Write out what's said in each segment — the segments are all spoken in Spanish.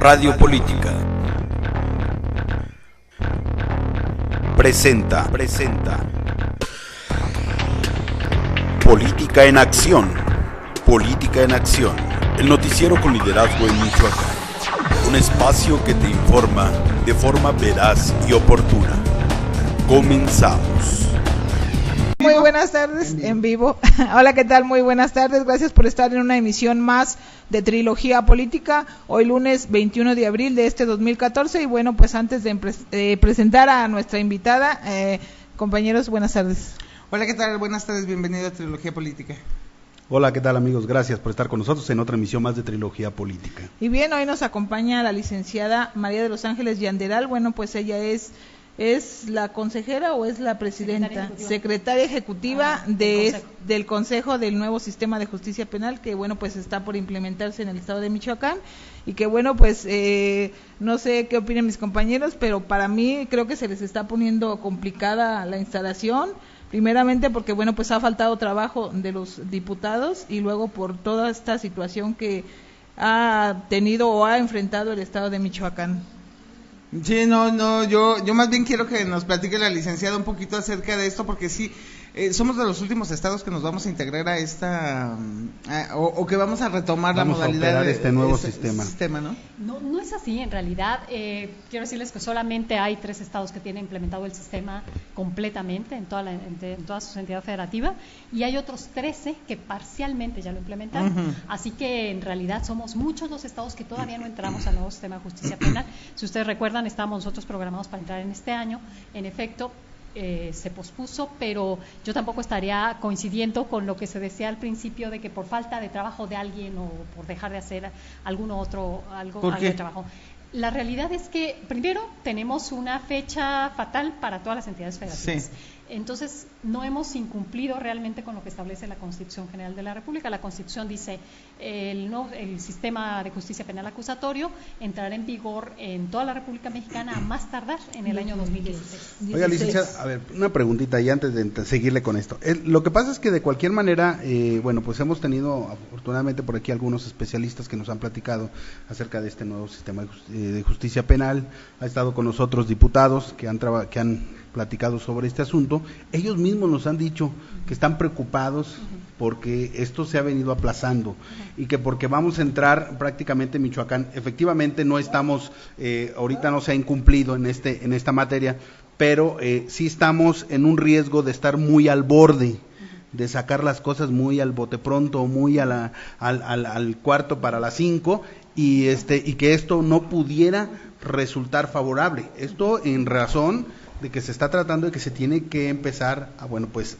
Radio Política presenta Política en Acción. Política en Acción, el noticiero con liderazgo en Michoacán. Un espacio que te informa de forma veraz y oportuna. Comenzamos. Muy buenas tardes, en vivo. Hola, ¿qué tal? Muy buenas tardes. Gracias por estar en una emisión más de Trilogía Política. Hoy lunes 21 de abril de este 2014. Y bueno, pues antes de presentar a nuestra invitada, compañeros, buenas tardes. Hola, ¿qué tal? Buenas tardes, bienvenido a Trilogía Política. Hola, ¿qué tal, amigos? Gracias por estar con nosotros en otra emisión más de Trilogía Política. Y bien, hoy nos acompaña la licenciada María de los Ángeles Yanderal. Bueno, pues ella es la consejera o es la presidenta, secretaria ejecutiva del Consejo del nuevo Sistema de Justicia Penal, que bueno, pues está por implementarse en el estado de Michoacán, y que bueno, pues no sé qué opinan mis compañeros, pero para mí creo que se les está poniendo complicada la instalación, primeramente porque bueno, pues ha faltado trabajo de los diputados, y luego por toda esta situación que ha tenido o ha enfrentado el estado de Michoacán. Sí, yo más bien quiero que nos platique la licenciada un poquito acerca de esto, porque sí, somos de los últimos estados que nos vamos a integrar a esta, o que vamos a retomar la modalidad de este nuevo sistema. ¿No? No es así, en realidad, quiero decirles que solamente hay 3 estados que tienen implementado el sistema completamente en toda su entidad federativa, y hay otros 13 que parcialmente ya lo implementaron, así que en realidad somos muchos los estados que todavía no entramos al nuevo sistema de justicia penal. Si ustedes recuerdan, estábamos nosotros programados para entrar en este año, en efecto, se pospuso, pero yo tampoco estaría coincidiendo con lo que se decía al principio de que por falta de trabajo de alguien o por dejar de hacer algo de trabajo. La realidad es que, primero, tenemos una fecha fatal para todas las entidades federativas. Sí. Entonces, no hemos incumplido realmente con lo que establece la Constitución General de la República. La Constitución dice el sistema de justicia penal acusatorio entrará en vigor en toda la República Mexicana a más tardar en el año 2016. Oiga, licenciada, a ver, una preguntita y antes de seguirle con esto. Lo que pasa es que de cualquier manera, bueno, pues hemos tenido afortunadamente por aquí algunos especialistas que nos han platicado acerca de este nuevo sistema de justicia penal. Ha estado con nosotros diputados que han platicado sobre este asunto. Ellos mismos nos han dicho que están preocupados porque esto se ha venido aplazando y que porque vamos a entrar prácticamente en Michoacán, efectivamente no estamos, ahorita no se ha incumplido en esta materia, pero sí estamos en un riesgo de estar muy al borde, de sacar las cosas muy al bote pronto, muy al cuarto para las 5, y que esto no pudiera resultar favorable. Esto en razón de que se está tratando de que se tiene que empezar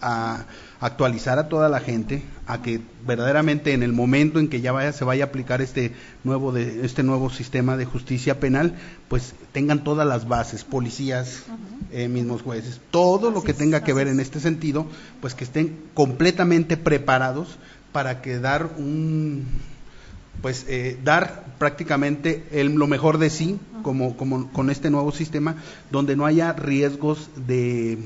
a actualizar a toda la gente, a que verdaderamente en el momento en que ya se vaya a aplicar este nuevo sistema de justicia penal, pues tengan todas las bases, policías, mismos jueces, todo lo que tenga que ver en este sentido, pues que estén completamente preparados para que dar prácticamente lo mejor de sí, como con este nuevo sistema, donde no haya riesgos de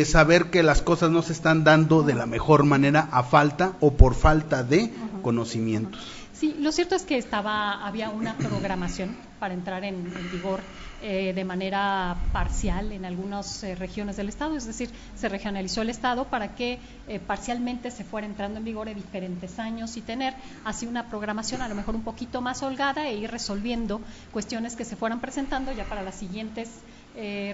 saber que las cosas no se están dando de la mejor manera a falta o por falta de conocimientos. Sí, lo cierto es que había una programación para entrar en vigor de manera parcial en algunas regiones del estado, es decir, se regionalizó el estado para que parcialmente se fuera entrando en vigor en diferentes años y tener así una programación a lo mejor un poquito más holgada e ir resolviendo cuestiones que se fueran presentando ya para las siguientes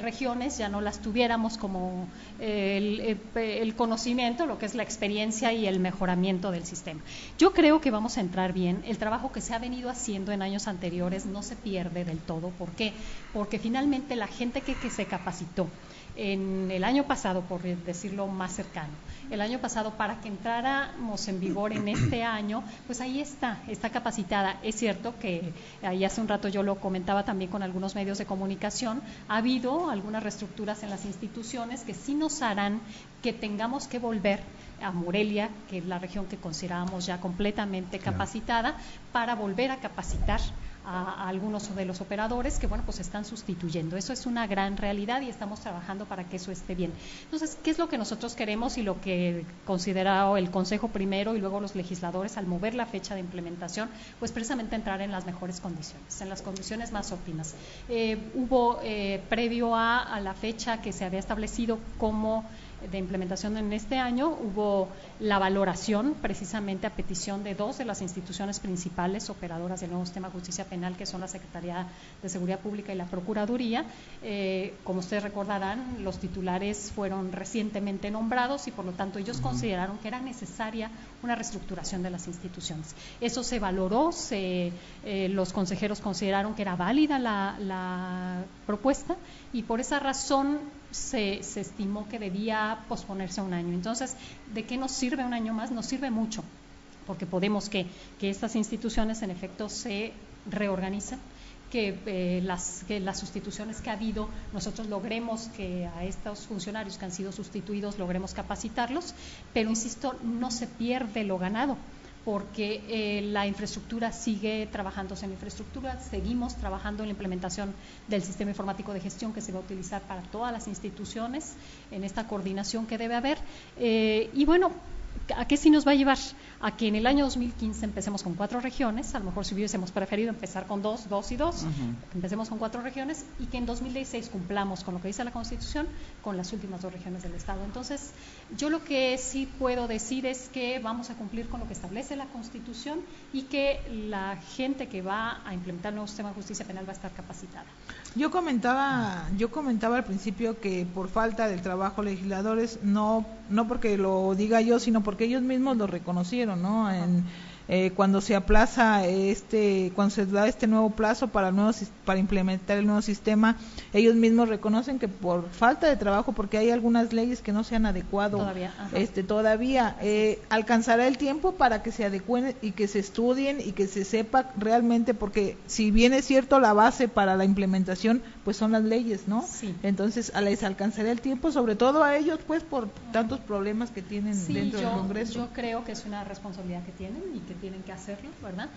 regiones, ya no las tuviéramos como el conocimiento, lo que es la experiencia y el mejoramiento del sistema. Yo creo que vamos a entrar bien. El trabajo que se ha venido haciendo en años anteriores no se pierde del todo. ¿Por qué? Porque finalmente la gente que se capacitó en el año pasado, por decirlo más cercano, el año pasado para que entráramos en vigor en este año, pues ahí está capacitada. Es cierto que ahí hace un rato yo lo comentaba también con algunos medios de comunicación, ha habido algunas reestructuras en las instituciones que sí nos harán que tengamos que volver a Morelia, que es la región que considerábamos ya completamente capacitada, para volver a capacitar a algunos de los operadores que, bueno, pues están sustituyendo. Eso es una gran realidad y estamos trabajando para que eso esté bien. Entonces, ¿qué es lo que nosotros queremos y lo que consideró el Consejo primero y luego los legisladores al mover la fecha de implementación? Pues precisamente entrar en las mejores condiciones, en las condiciones más óptimas. Hubo, previo a la fecha que se había establecido como de implementación en este año, hubo la valoración precisamente a petición de dos de las instituciones principales operadoras del nuevo sistema de justicia penal, que son la Secretaría de Seguridad Pública y la Procuraduría. Como ustedes recordarán, los titulares fueron recientemente nombrados y por lo tanto ellos consideraron que era necesaria una reestructuración de las instituciones. Eso se valoró, los consejeros consideraron que era válida la propuesta y por esa razón se estimó que debía posponerse un año. Entonces, ¿de qué nos sirve un año más? Nos sirve mucho, porque podemos que estas instituciones en efecto se reorganicen, que las sustituciones que ha habido, nosotros logremos que a estos funcionarios que han sido sustituidos, logremos capacitarlos, pero insisto, no se pierde lo ganado, porque la infraestructura sigue trabajándose en infraestructura, seguimos trabajando en la implementación del sistema informático de gestión que se va a utilizar para todas las instituciones, en esta coordinación que debe haber, y bueno, ¿a qué sí nos va a llevar? A que en el año 2015 empecemos con 4 regiones, a lo mejor si hubiésemos preferido empezar con 2 y 2, empecemos con 4 regiones, y que en 2016 cumplamos con lo que dice la Constitución, con las últimas 2 regiones del Estado. Entonces, yo lo que sí puedo decir es que vamos a cumplir con lo que establece la Constitución y que la gente que va a implementar el nuevo sistema de justicia penal va a estar capacitada. Yo comentaba al principio que por falta del trabajo legisladores, no porque lo diga yo, sino porque ellos mismos lo reconocieron, ¿no? Cuando se aplaza cuando se da este nuevo plazo para implementar el nuevo sistema, ellos mismos reconocen que por falta de trabajo, porque hay algunas leyes que no se han adecuado todavía, alcanzará el tiempo para que se adecúen y que se estudien y que se sepa realmente, porque si bien es cierto la base para la implementación pues son las leyes, ¿no? Sí. Entonces les alcanzará el tiempo, sobre todo a ellos pues por tantos problemas que tienen dentro del Congreso. Yo creo que es una responsabilidad que tienen y que tienen que hacerlo, ¿verdad?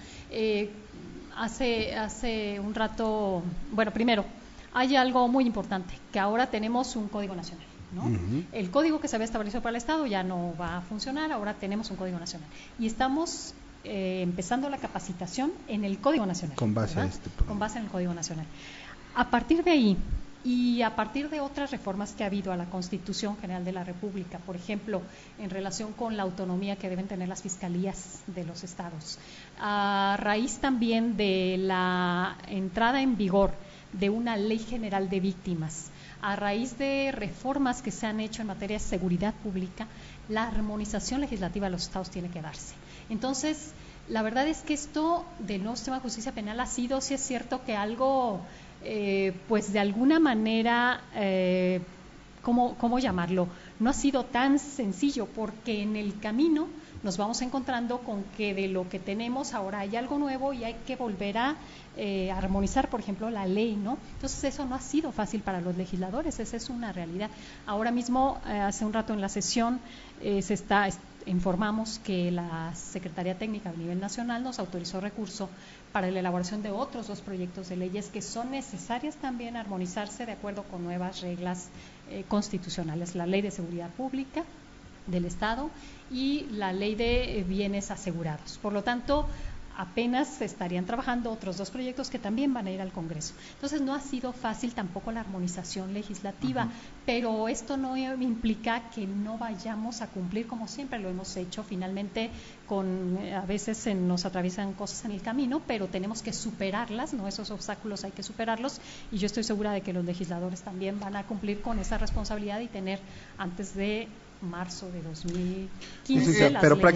Hace un rato, bueno, primero, hay algo muy importante, que ahora tenemos un Código Nacional, ¿no? El código que se había establecido para el Estado ya no va a funcionar, ahora tenemos un Código Nacional. Y estamos empezando la capacitación en el Código Nacional. Con base ¿verdad? Con base en el Código Nacional. A partir de ahí, y a partir de otras reformas que ha habido a la Constitución General de la República, por ejemplo, en relación con la autonomía que deben tener las fiscalías de los estados, a raíz también de la entrada en vigor de una ley general de víctimas, a raíz de reformas que se han hecho en materia de seguridad pública, la armonización legislativa de los estados tiene que darse. Entonces, la verdad es que esto del nuevo sistema de justicia penal ha sido, sí es cierto, que algo pues de alguna manera, ¿cómo llamarlo? No ha sido tan sencillo, porque en el camino nos vamos encontrando con que de lo que tenemos ahora hay algo nuevo y hay que volver a armonizar, por ejemplo, la ley, ¿no? Entonces eso no ha sido fácil para los legisladores, esa es una realidad. Ahora mismo, hace un rato en la sesión, informamos que la Secretaría Técnica a nivel nacional nos autorizó recurso para la elaboración de otros 2 proyectos de leyes que son necesarias también armonizarse de acuerdo con nuevas reglas constitucionales, la Ley de Seguridad Pública del Estado y la Ley de Bienes Asegurados. Por lo tanto, apenas se estarían trabajando otros 2 proyectos que también van a ir al Congreso. Entonces no ha sido fácil tampoco la armonización legislativa, pero esto no implica que no vayamos a cumplir como siempre lo hemos hecho. Finalmente, a veces nos atraviesan cosas en el camino, pero tenemos que superarlas, ¿no? Esos obstáculos hay que superarlos, y yo estoy segura de que los legisladores también van a cumplir con esa responsabilidad y tener antes de marzo de 2015 las pero leyes.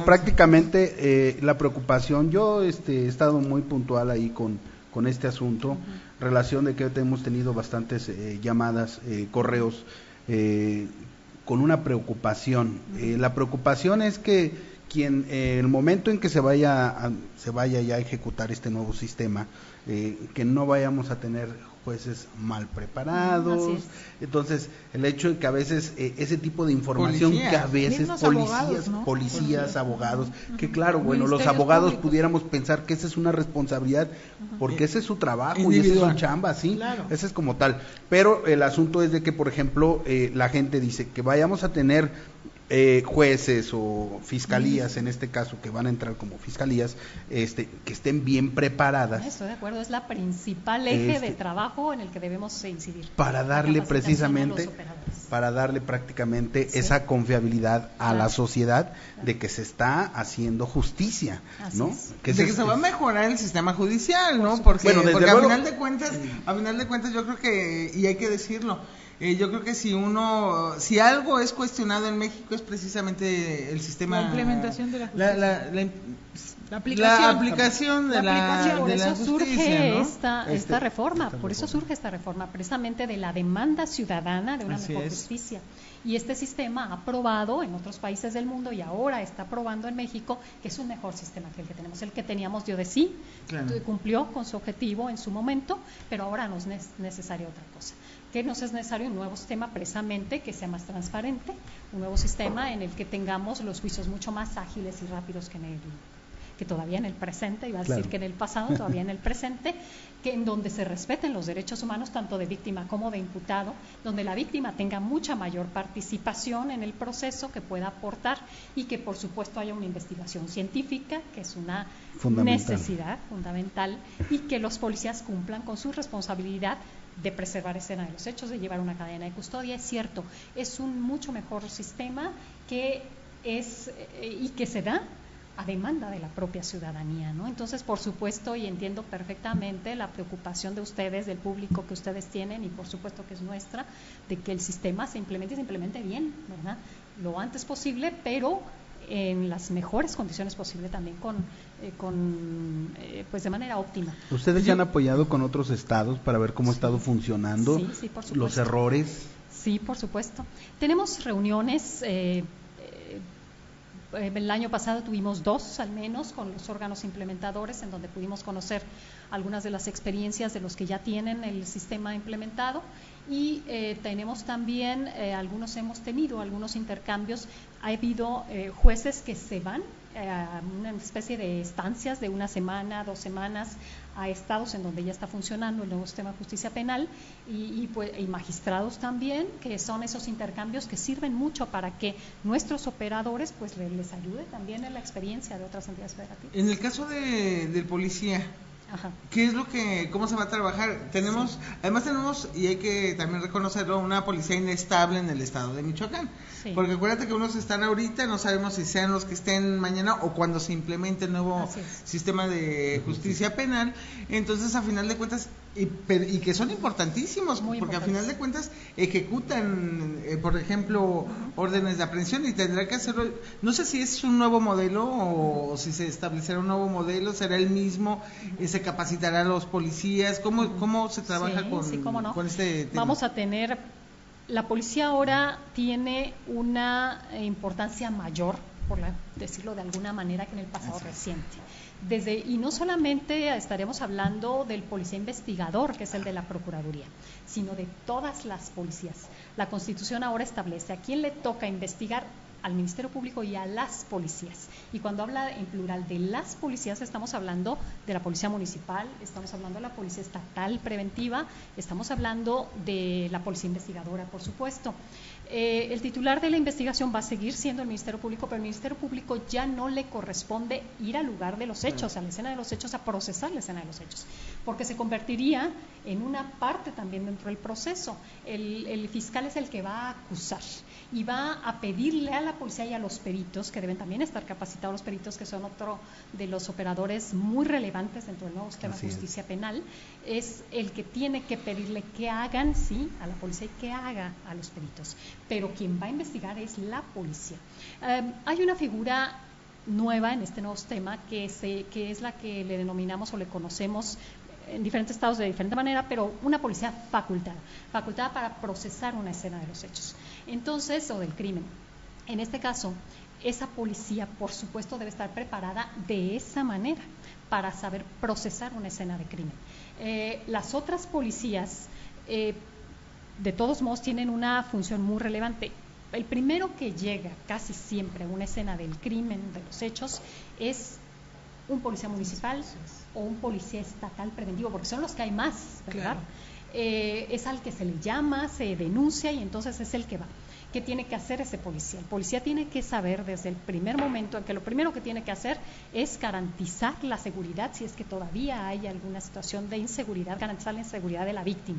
Prácticamente la preocupación, yo he estado muy puntual ahí con este asunto, relación de que hemos tenido bastantes llamadas, correos, con una preocupación. La preocupación es que el momento en que se vaya ya a ejecutar este nuevo sistema, que no vayamos a tener jueces mal preparados. Así es. Entonces, el hecho de que a veces ese tipo de información Policías. que a veces Mismos policías, abogados, ¿no? policías, abogados, que claro, bueno, los Ministerios abogados públicos. pudiéramos pensar que esa es una responsabilidad, porque ese es su trabajo y esa es Individual. su chamba, sí, Claro. ese es como tal. Pero el asunto es de que, por ejemplo, la gente dice que vayamos a tener jueces o fiscalías, en este caso, que van a entrar como fiscalías, que estén bien preparadas. Estoy de acuerdo, es la principal eje de trabajo en el que debemos incidir. Para darle La capacitación precisamente, a los operadores. para darle prácticamente Sí. esa confiabilidad a Claro. la sociedad de que se está haciendo justicia, Así ¿no? es. Que se va a mejorar el sistema judicial, ¿no? supuesto. Porque, Bueno, desde porque luego. a final de cuentas yo creo que, y hay que decirlo, yo creo que si algo es cuestionado en México es precisamente el sistema, La implementación de la justicia. la aplicación. aplicación de La aplicación. Por de la eso justicia, surge ¿no? esta reforma, por eso surge esta reforma, precisamente de la demanda ciudadana de una Así mejor es. justicia. Y este sistema ha probado en otros países del mundo y ahora está probando en México que es un mejor sistema que el que tenemos. El que teníamos dio de sí, Claro. cumplió con su objetivo en su momento, pero ahora nos es necesaria otra cosa. Que nos es necesario un nuevo sistema precisamente que sea más transparente, un nuevo sistema en el que tengamos los juicios mucho más ágiles y rápidos que todavía en el presente, iba a decir Claro. que en el pasado, todavía en el presente, que en donde se respeten los derechos humanos tanto de víctima como de imputado, donde la víctima tenga mucha mayor participación en el proceso, que pueda aportar y que por supuesto haya una investigación científica, que es una Fundamental. necesidad fundamental, y que los policías cumplan con su responsabilidad de preservar escena de los hechos, de llevar una cadena de custodia. Es cierto, es un mucho mejor sistema que es y que se da a demanda de la propia ciudadanía, ¿no? Entonces, por supuesto, y entiendo perfectamente la preocupación de ustedes, del público que ustedes tienen, y por supuesto que es nuestra, de que el sistema se implemente bien, ¿verdad? Lo antes posible, pero en las mejores condiciones posibles también pues de manera óptima. ¿Ustedes se han apoyado con otros estados para ver cómo ha estado funcionando? Sí, por supuesto. Los errores. Sí, por supuesto. Tenemos reuniones, el año pasado tuvimos 2 al menos con los órganos implementadores, en donde pudimos conocer algunas de las experiencias de los que ya tienen el sistema implementado, y tenemos también, hemos tenido algunos intercambios. Ha habido jueces que se van a una especie de estancias de 1 semana, 2 semanas, a estados en donde ya está funcionando el nuevo sistema de justicia penal, y magistrados también, que son esos intercambios que sirven mucho para que nuestros operadores pues les ayude también en la experiencia de otras entidades federativas. En el caso del policía, Ajá. ¿qué es cómo se va a trabajar? Además tenemos, y hay que también reconocerlo, una policía inestable en el estado de Michoacán. Sí. Porque acuérdate que unos están ahorita, no sabemos si sean los que estén mañana o cuando se implemente el nuevo Así es. sistema de justicia penal. Entonces, a final de cuentas, y que son importantísimos, Muy porque a importantes. final de cuentas ejecutan, por ejemplo, órdenes de aprehensión, y tendrá que hacerlo. No sé si es un nuevo modelo o si se establecerá un nuevo modelo, será el mismo, se capacitará a los policías. ¿Cómo se trabaja Sí, cómo no. con este tema? Vamos a tener, la policía ahora tiene una importancia mayor, decirlo de alguna manera, que en el pasado reciente. Y no solamente estaremos hablando del policía investigador, que es el de la Procuraduría, sino de todas las policías. La Constitución ahora establece a quién le toca investigar: al Ministerio Público y a las policías. Y cuando habla en plural de las policías, estamos hablando de la policía municipal, estamos hablando de la policía estatal preventiva, estamos hablando de la policía investigadora, por supuesto. El titular de la investigación va a seguir siendo el Ministerio Público, pero el Ministerio Público ya no le corresponde ir al lugar de los hechos, a la escena de los hechos, a procesar la escena de los hechos, porque se convertiría en una parte también dentro del proceso. El fiscal es el que va a acusar y va a pedirle a la policía y a los peritos, que deben también estar capacitados, los peritos, que son otro de los operadores muy relevantes dentro del nuevo sistema de justicia penal, es el que tiene que pedirle que hagan, sí, a la policía, y que haga a los peritos. Pero quien va a investigar es la policía. Hay una figura nueva en este nuevo sistema que es la que le denominamos o le conocemos en diferentes estados de diferente manera, pero una policía facultada para procesar una escena de los hechos, entonces, o del crimen. En este caso, esa policía, por supuesto, debe estar preparada de esa manera para saber procesar una escena de crimen. Las otras policías, de todos modos, tienen una función muy relevante. El primero que llega casi siempre a una escena del crimen, de los hechos, es un policía municipal o un policía estatal preventivo, porque son los que hay más, ¿verdad? Claro. Es al que se le llama, se denuncia y entonces es el que va. ¿Qué tiene que hacer ese policía? El policía tiene que saber desde el primer momento en que lo primero que tiene que hacer es garantizar la seguridad, si es que todavía hay alguna situación de inseguridad, garantizar la inseguridad de la víctima.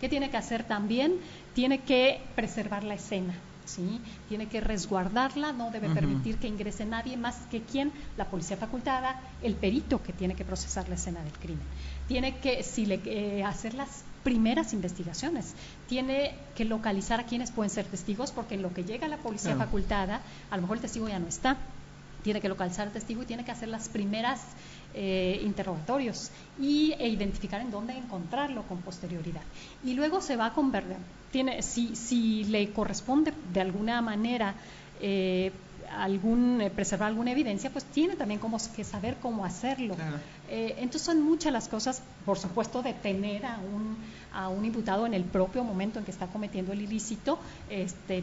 ¿Qué tiene que hacer también? Tiene que preservar la escena, ¿sí? Tiene que resguardarla, no debe permitir que ingrese nadie más que quien, la policía facultada, el perito que tiene que procesar la escena del crimen. Tiene que hacer las primeras investigaciones, tiene que localizar a quienes pueden ser testigos, porque en lo que llega la policía facultada, a lo mejor el testigo ya no está, tiene que localizar al testigo y tiene que hacer las primeras interrogatorios e identificar en dónde encontrarlo con posterioridad. Y luego se va a convertir, si le corresponde de alguna manera preservar alguna evidencia, pues tiene también que saber cómo hacerlo. Claro. Entonces son muchas las cosas, por supuesto, detener a un imputado en el propio momento en que está cometiendo el ilícito,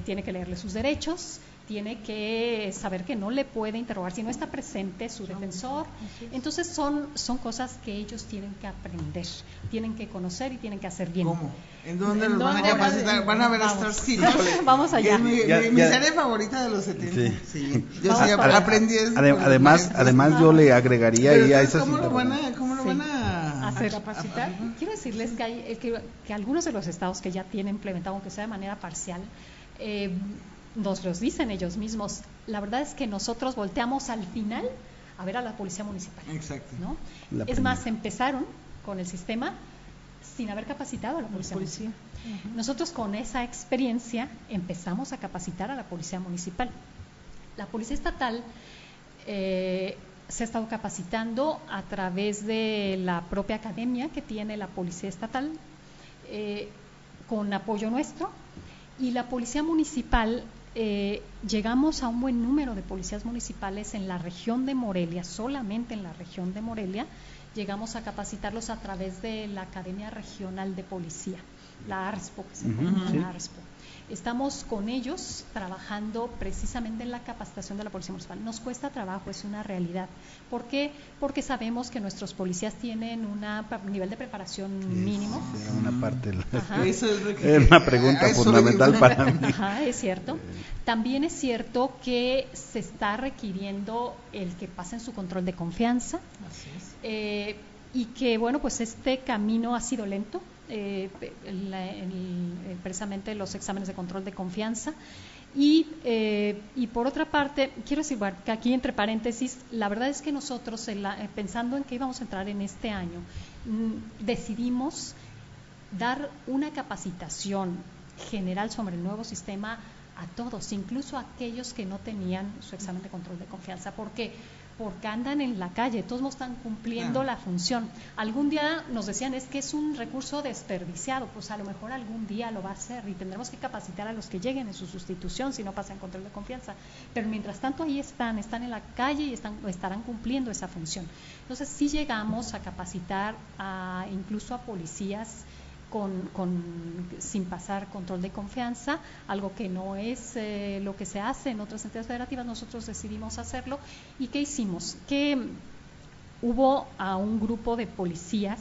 tiene que leerle sus derechos, tiene que saber que no le puede interrogar si no está presente su defensor. Entonces son cosas que ellos tienen que aprender, tienen que conocer y tienen que hacer bien. ¿Cómo? ¿En dónde los van a capacitar? ¿Van a ver Star City? Vamos allá. Mi serie favorita de los 70. Sí. Yo sí aprendí eso. Además yo le agregaría ahí a esas ¿Cómo lo van a hacer? ¿Capacitar? Quiero decirles que algunos de los estados que ya tienen implementado, aunque sea de manera parcial, nos los dicen ellos mismos. La verdad es que nosotros volteamos al final a ver a la policía municipal. Exacto. ¿No? Es más, empezaron con el sistema sin haber capacitado a la policía municipal. Nosotros con esa experiencia empezamos a capacitar a la policía municipal. La policía estatal se ha estado capacitando a través de la propia academia que tiene la policía estatal, con apoyo nuestro, y la policía municipal. Llegamos a un buen número de policías municipales en la región de Morelia, solamente en la región de Morelia, llegamos a capacitarlos a través de la Academia Regional de Policía, la ARSPO, que se llama la ARSPO. Estamos con ellos trabajando precisamente en la capacitación de la policía municipal. Nos cuesta trabajo, es una realidad. ¿Por qué? Porque sabemos que nuestros policías tienen un nivel de preparación mínimo. Una parte. Eso es una pregunta fundamental para mí. Es cierto. También es cierto que se está requiriendo el que pasen su control de confianza. Así es. Y que, bueno, pues este camino ha sido lento. Precisamente los exámenes de control de confianza y por otra parte quiero decir, bueno, que aquí entre paréntesis, la verdad es que nosotros pensando en que íbamos a entrar en este año, decidimos dar una capacitación general sobre el nuevo sistema a todos, incluso a aquellos que no tenían su examen de control de confianza. ¿Por qué? Porque andan en la calle, todos no están cumpliendo la función. Algún día nos decían, es que es un recurso desperdiciado, pues a lo mejor algún día lo va a hacer y tendremos que capacitar a los que lleguen en su sustitución si no pasan control de confianza. Pero mientras tanto ahí están en la calle y estarán cumpliendo esa función. Entonces sí llegamos a capacitar incluso a policías sin pasar control de confianza, algo que no es lo que se hace en otras entidades federativas. Nosotros decidimos hacerlo. ¿Y qué hicimos? Que hubo a un grupo de policías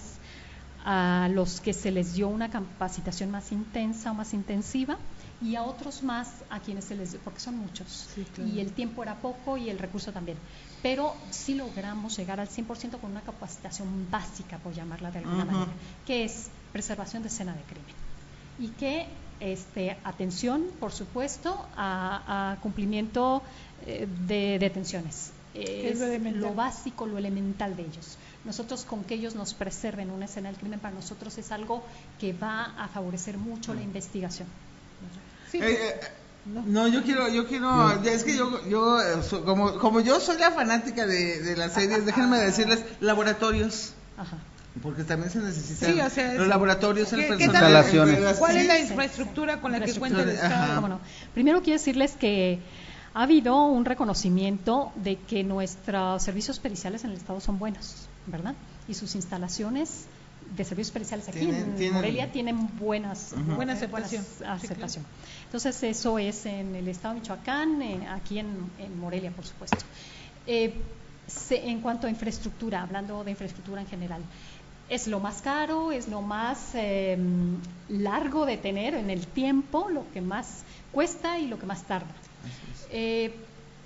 a los que se les dio una capacitación más intensa o más intensiva, y a otros más a quienes se les dio, porque son muchos, claro. Y el tiempo era poco y el recurso también, pero sí logramos llegar al 100% con una capacitación básica, por llamarla de alguna manera, que es preservación de escena de crimen, y que atención, por supuesto, a cumplimiento de detenciones. Es lo básico, lo elemental de ellos. Nosotros, con que ellos nos preserven una escena del crimen, para nosotros es algo que va a favorecer mucho la investigación. Sí, no, yo quiero, es que yo como yo soy la fanática de las series, déjenme decirles, laboratorios. Ajá. Porque también se necesitan los laboratorios, el personal. ¿Cuál es la infraestructura con la que cuenta el Estado? Bueno, primero quiero decirles que ha habido un reconocimiento de que nuestros servicios periciales en el Estado son buenos, ¿verdad? Y sus instalaciones de servicios periciales aquí en Morelia tienen buena aceptación. Sí, claro. Entonces eso es en el Estado de Michoacán, aquí en Morelia, por supuesto. En cuanto a infraestructura, hablando de infraestructura en general, es lo más caro, es lo más largo de tener en el tiempo, lo que más cuesta y lo que más tarda.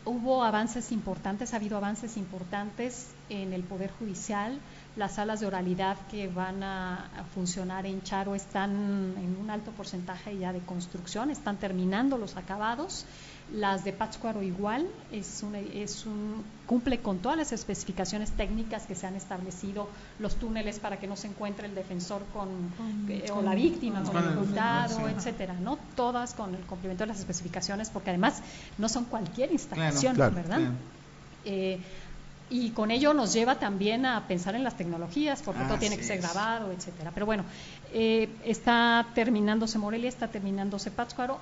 Hubo avances importantes, ha habido avances importantes en el Poder Judicial. Las salas de oralidad que van a funcionar en Charo están en un alto porcentaje ya de construcción, están terminando los acabados. Las de Pátzcuaro igual, cumple con todas las especificaciones técnicas que se han establecido, los túneles para que no se encuentre el defensor o la víctima con el imputado, etcétera, ¿no? Todas con el cumplimiento de las especificaciones, porque además no son cualquier instalación, claro, ¿verdad? Claro. Y con ello nos lleva también a pensar en las tecnologías, porque todo tiene que ser grabado, etcétera. Pero bueno, está terminándose Morelia, está terminándose Pátzcuaro,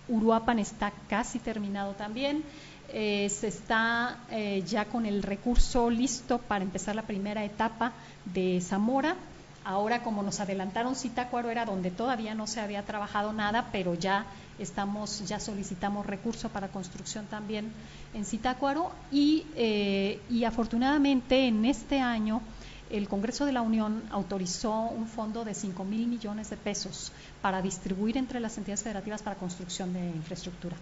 Uruapan está casi terminado también. Se está ya con el recurso listo para empezar la primera etapa de Zamora. Ahora, como nos adelantaron, Zitácuaro era donde todavía no se había trabajado nada, pero ya solicitamos recurso para construcción también en Zitácuaro y afortunadamente en este año el Congreso de la Unión autorizó un fondo de 5,000 millones de pesos para distribuir entre las entidades federativas para construcción de infraestructura.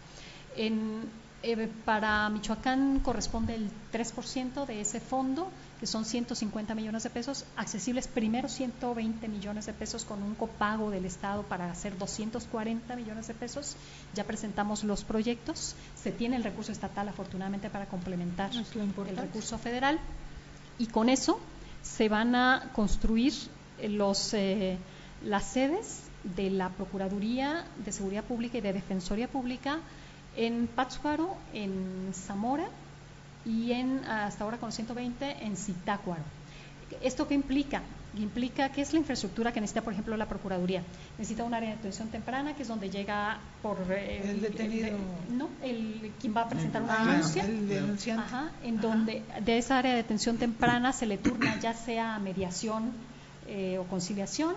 Para Michoacán corresponde el 3% de ese fondo, que son 150 millones de pesos, accesibles primero 120 millones de pesos con un copago del Estado para hacer 240 millones de pesos. Ya presentamos los proyectos, se tiene el recurso estatal afortunadamente para complementar el recurso federal y con eso se van a construir las sedes de la Procuraduría de Seguridad Pública y de Defensoría Pública en Pátzcuaro, en Zamora y hasta ahora con 120 en Zitácuaro. ¿Esto qué implica? Implica que es la infraestructura que necesita, por ejemplo, la Procuraduría. Necesita un área de atención temprana, que es donde llega por el detenido. Quien va a presentar una denuncia. El denunciante. Donde de esa área de atención temprana se le turna ya sea a mediación o conciliación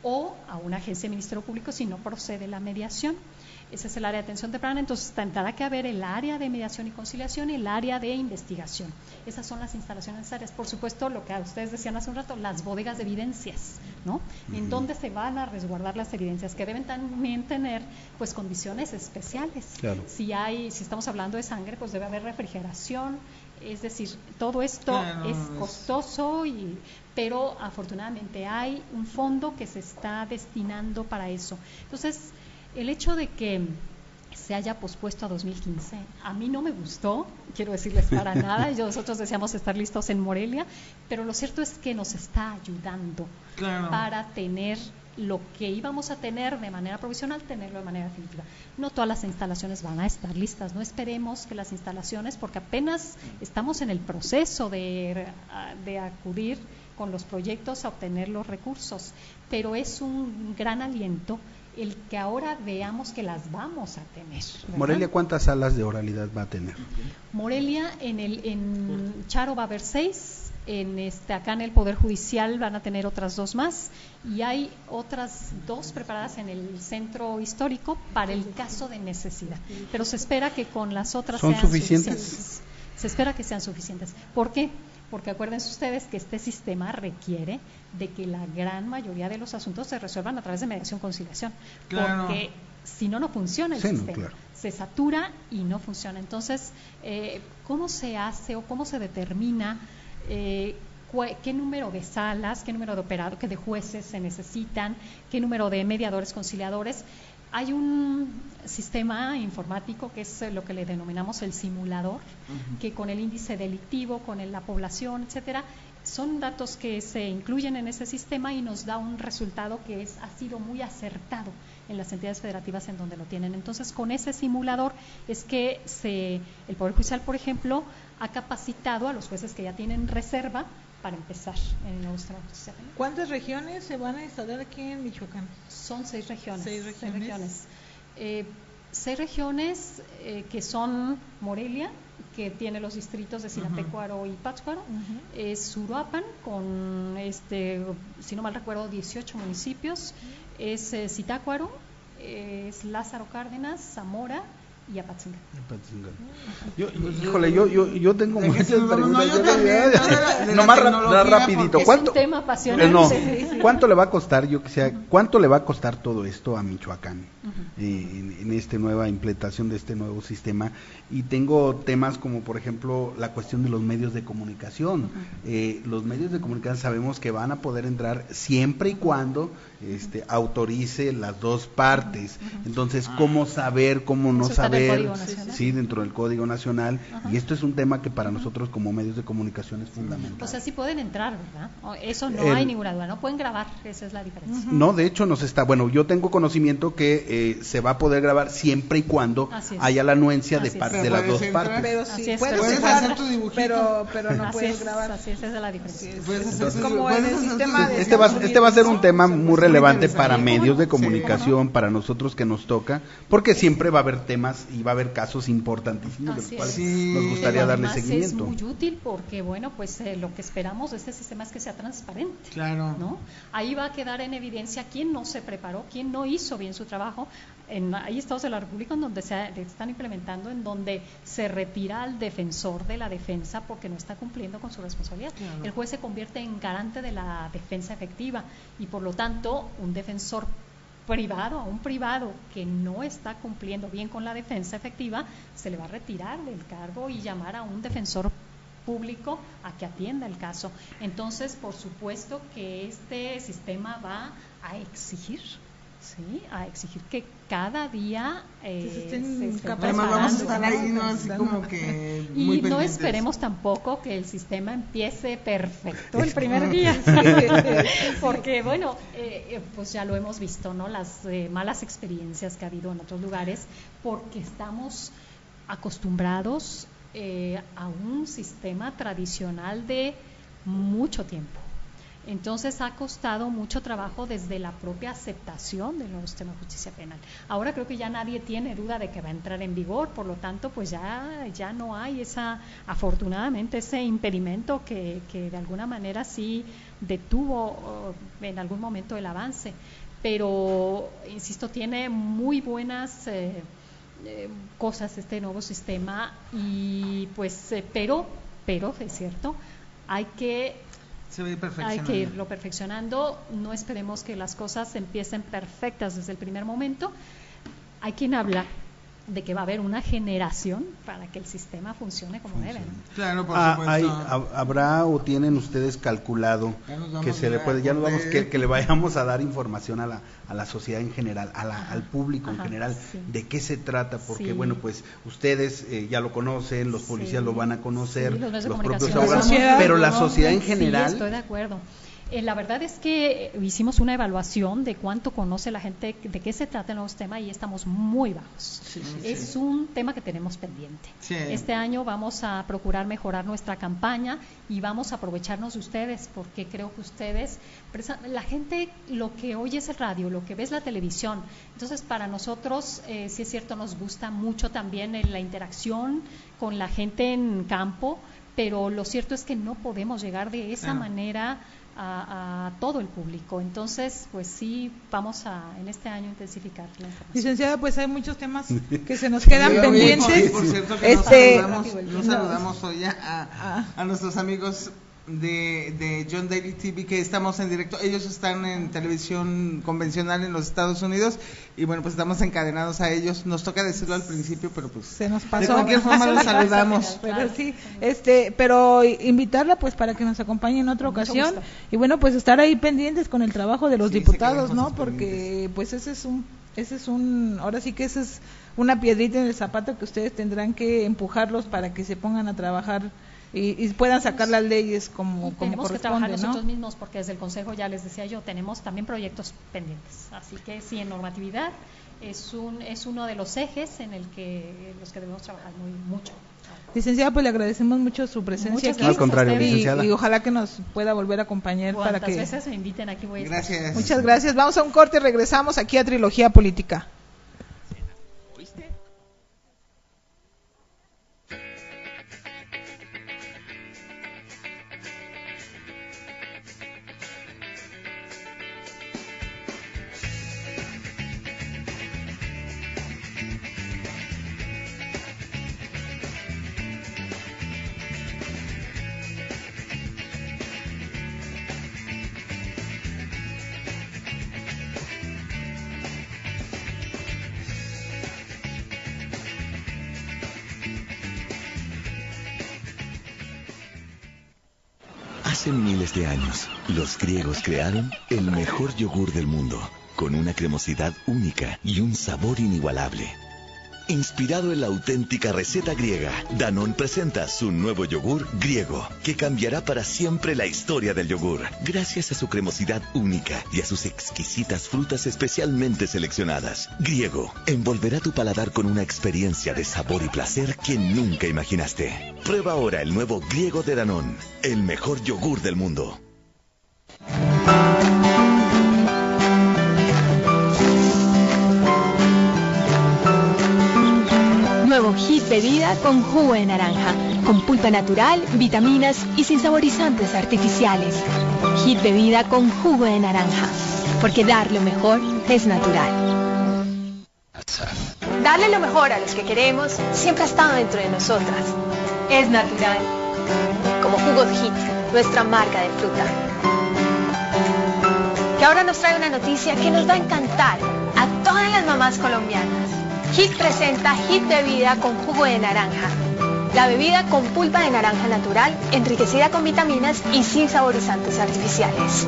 o a una agencia de Ministerio Público si no procede la mediación. Ese es el área de atención temprana, entonces tendrá que haber el área de mediación y conciliación y el área de investigación. Esas son las instalaciones necesarias. Por supuesto, lo que ustedes decían hace un rato, las bodegas de evidencias, ¿no? En donde se van a resguardar las evidencias, que deben también tener pues condiciones especiales. Claro. Si estamos hablando de sangre, pues debe haber refrigeración, es decir, todo esto es costoso, pero afortunadamente hay un fondo que se está destinando para eso. Entonces, el hecho de que se haya pospuesto a 2015, a mí no me gustó, quiero decirles para nada, nosotros deseamos estar listos en Morelia, pero lo cierto es que nos está ayudando para tener lo que íbamos a tener de manera provisional, tenerlo de manera definitiva. No todas las instalaciones van a estar listas, no esperemos que las instalaciones, porque apenas estamos en el proceso de acudir con los proyectos a obtener los recursos, pero es un gran aliento el que ahora veamos que las vamos a tener, ¿verdad? Morelia, ¿cuántas salas de oralidad va a tener? Morelia, en Charo va a haber 6, acá en el Poder Judicial van a tener otras 2 más, y hay otras 2 preparadas en el centro histórico para el caso de necesidad, pero se espera que con las otras sean suficientes. Se espera que sean suficientes. ¿Por qué? Porque acuérdense ustedes que este sistema requiere de que la gran mayoría de los asuntos se resuelvan a través de mediación-conciliación, porque si no, no funciona el sistema, se satura y no funciona. Entonces, ¿cómo se hace o cómo se determina qué número de salas, qué número de jueces se necesitan, qué número de mediadores conciliadores? Hay un sistema informático que es lo que le denominamos el simulador, que con el índice delictivo, con la población, etcétera, son datos que se incluyen en ese sistema y nos da un resultado que ha sido muy acertado en las entidades federativas en donde lo tienen. Entonces, con ese simulador es que el Poder Judicial, por ejemplo, ha capacitado a los jueces que ya tienen reserva para empezar en el nuevo sistema judicial. ¿Cuántas regiones se van a instalar aquí en Michoacán? Son 6 regiones. 6 regiones. 6 regiones que son Morelia, que tiene los distritos de Sinapecuaro y Pátzcuaro, es Uruapan con si no mal recuerdo 18 municipios, es Zitácuaro, es Lázaro Cárdenas, Zamora y Apatzingán. Yo tengo muchas preguntas. Nomás rapidito. Es un tema apasionante. ¿Cuánto le va a costar, cuánto le va a costar todo esto a Michoacán en esta nueva implementación de este nuevo sistema? Y tengo temas como, por ejemplo, la cuestión de los medios de comunicación. Los medios de comunicación sabemos que van a poder entrar siempre y cuando autorice las dos partes. Entonces, ¿cómo saber, cómo no saber? Sí, dentro del Código Nacional. Y esto es un tema que para nosotros como medios de comunicación es fundamental. O sea, sí pueden entrar, ¿verdad? Eso no hay ninguna duda, no pueden grabar, esa es la diferencia. No, de hecho yo tengo conocimiento que se va a poder grabar siempre y cuando haya la anuencia de parte de las dos partes. Pero sí, puedes hacer tu dibujito, pero no puedes grabar. Así es, esa es la diferencia. Como en el sistema de este va a ser un tema muy relevante para medios de comunicación, para nosotros que nos toca, porque siempre va a haber temas y va a haber casos importantísimos de los cuales nos gustaría darle seguimiento. Es muy útil porque, bueno, pues lo que esperamos de este sistema es que sea transparente. Claro. ¿No? Ahí va a quedar en evidencia quién no se preparó, quién no hizo bien su trabajo. Hay estados de la República en donde se están implementando, en donde se retira al defensor de la defensa porque no está cumpliendo con su responsabilidad. Claro. El juez se convierte en garante de la defensa efectiva y, por lo tanto, un defensor privado, a un privado que no está cumpliendo bien con la defensa efectiva, se le va a retirar del cargo y llamar a un defensor público a que atienda el caso. Entonces, por supuesto que este sistema va a exigir, ¿sí? A exigir que cada día se estén vamos a estar ahí, ¿no? Así como que muy y no pendientes. Esperemos tampoco que el sistema empiece perfecto el primer día, porque bueno, pues ya lo hemos visto, ¿no? Las malas experiencias que ha habido en otros lugares, porque estamos acostumbrados a un sistema tradicional de mucho tiempo. Entonces ha costado mucho trabajo desde la propia aceptación del nuevo sistema de justicia penal. Ahora creo que ya nadie tiene duda de que va a entrar en vigor, por lo tanto pues ya no hay afortunadamente ese impedimento que de alguna manera sí detuvo en algún momento el avance. Pero, insisto, tiene muy buenas cosas este nuevo sistema y pues pero es cierto, hay que irlo perfeccionando. No esperemos que las cosas empiecen perfectas desde el primer momento. Hay quien habla de que va a haber una generación para que el sistema funcione como debe, ¿no? Claro, por supuesto. ¿Habrá o tienen ustedes calculado que se le puede, que le vayamos a dar información a la sociedad en general, al público en general, de qué se trata? Porque bueno, pues ustedes ya lo conocen, los policías lo van a conocer, los propios abogados, pero la sociedad en general. Sí, estoy de acuerdo. La verdad es que hicimos una evaluación de cuánto conoce la gente, de qué se trata el nuevo sistema, y estamos muy bajos. Es un tema que tenemos pendiente. Este año vamos a procurar mejorar nuestra campaña y vamos a aprovecharnos de ustedes, porque creo que ustedes, la gente lo que oye es el radio, lo que ve es la televisión. Entonces, para nosotros, sí es cierto, nos gusta mucho también la interacción con la gente en campo, pero lo cierto es que no podemos llegar de esa manera a todo el público. Entonces, pues sí, vamos en este año intensificar la información. Licenciada, pues hay muchos temas que se nos quedan pendientes. Por cierto, que nos saludamos hoy a nuestros amigos de John Daly TV, que estamos en directo. Ellos están en televisión convencional en los Estados Unidos y bueno, pues estamos encadenados a ellos. Nos toca decirlo al principio, pero pues se nos pasó. De cualquier forma los saludamos. Pero sí, pero invitarla pues para que nos acompañe en otra ocasión y bueno, pues estar ahí pendientes con el trabajo de los diputados, ¿no? Porque pues ese es ahora sí que esa es una piedrita en el zapato que ustedes tendrán que empujarlos para que se pongan a trabajar y puedan sacar las leyes como tenemos corresponde, que trabajar ¿no? Nosotros mismos, porque desde el Consejo, ya les decía yo, tenemos también proyectos pendientes, así que sí, en normatividad es uno de los ejes en los que debemos trabajar mucho. Licenciada, pues le agradecemos mucho su presencia aquí. Al contrario, licenciada. Y ojalá que nos pueda volver a acompañar para que veces me inviten aquí voy a estar. Gracias. Muchas gracias. Vamos a un corte y regresamos aquí a Trilogía Política. ¿Oíste? Hace miles de años, los griegos crearon el mejor yogur del mundo, con una cremosidad única y un sabor inigualable. Inspirado en la auténtica receta griega, Danone presenta su nuevo yogur griego, que cambiará para siempre la historia del yogur, gracias a su cremosidad única y a sus exquisitas frutas especialmente seleccionadas. Griego envolverá tu paladar con una experiencia de sabor y placer que nunca imaginaste. Prueba ahora el nuevo griego de Danone, el mejor yogur del mundo. Nuevo Hit Bebida con jugo de naranja, con pulpa natural, vitaminas y sin saborizantes artificiales. Hit Bebida con jugo de naranja, porque dar lo mejor es natural. Darle lo mejor a los que queremos siempre ha estado dentro de nosotras. Es natural. Como Jugos Hit, nuestra marca de fruta. Que ahora nos trae una noticia que nos va a encantar a todas las mamás colombianas. Hit presenta Hit Bebida con jugo de naranja. La bebida con pulpa de naranja natural, enriquecida con vitaminas y sin saborizantes artificiales.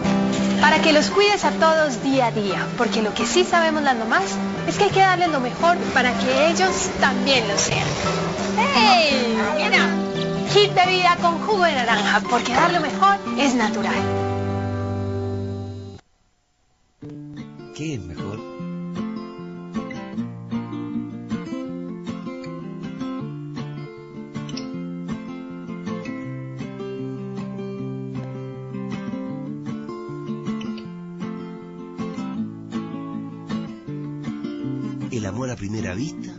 Para que los cuides a todos día a día, porque lo que sí sabemos las mamás es que hay que darles lo mejor para que ellos también lo sean. ¡Hey! ¡Mira! Hit Bebida con jugo de naranja, porque dar lo mejor es natural. ¿Qué es mejor? ¿El amor a primera vista?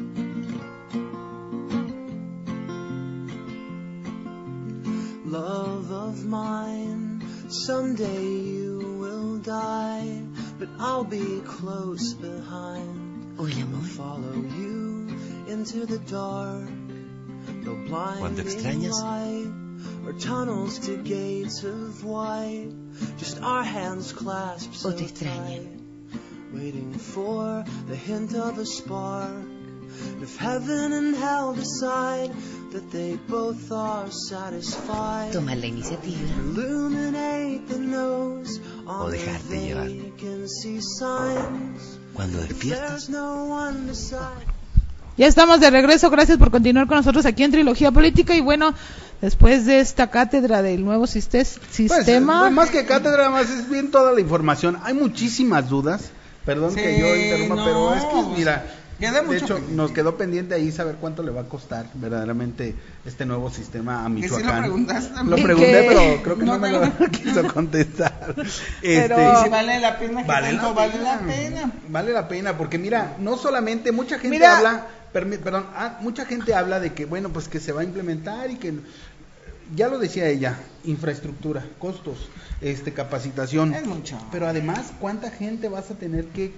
Love of mine, someday you will die, but I'll be close behind. ¿O el amor? Follow you into the dark. No blind ¿Cuando extrañas? or tunnels to gates of white. Just our hands clasped so ¿O te extrañan? tight. Waiting for the hint of a spark. If heaven and hell decide that they both are satisfied, Tomar la iniciativa illuminate the nose o on the dejarte llevar. vacancy signs. Cuando If despiertas. there's no one beside. Ya estamos de regreso, gracias por continuar con nosotros aquí en Trilogía Política y bueno, después de esta cátedra del nuevo sistema... Pues más que cátedra, más es bien toda la información. Hay muchísimas dudas, perdón Sí, que yo interrumpa, no, pero es que mira, queda de mucho hecho pendiente. nos quedó pendiente ahí saber cuánto le va a costar verdaderamente este nuevo sistema a Que sí lo Michoacán. preguntaste. Lo ¿Y pregunté, qué? pero creo que no No me me lo lo- quiso contestar. Pero- Si vale la pena, Vale la vale pena. la pena. Vale la pena, porque mira, no solamente mucha gente Mira. habla, mucha gente habla de que bueno, pues que se va a implementar y que ya lo decía ella, infraestructura, costos, capacitación. Es mucho. Pero además, ¿cuánta gente vas a tener que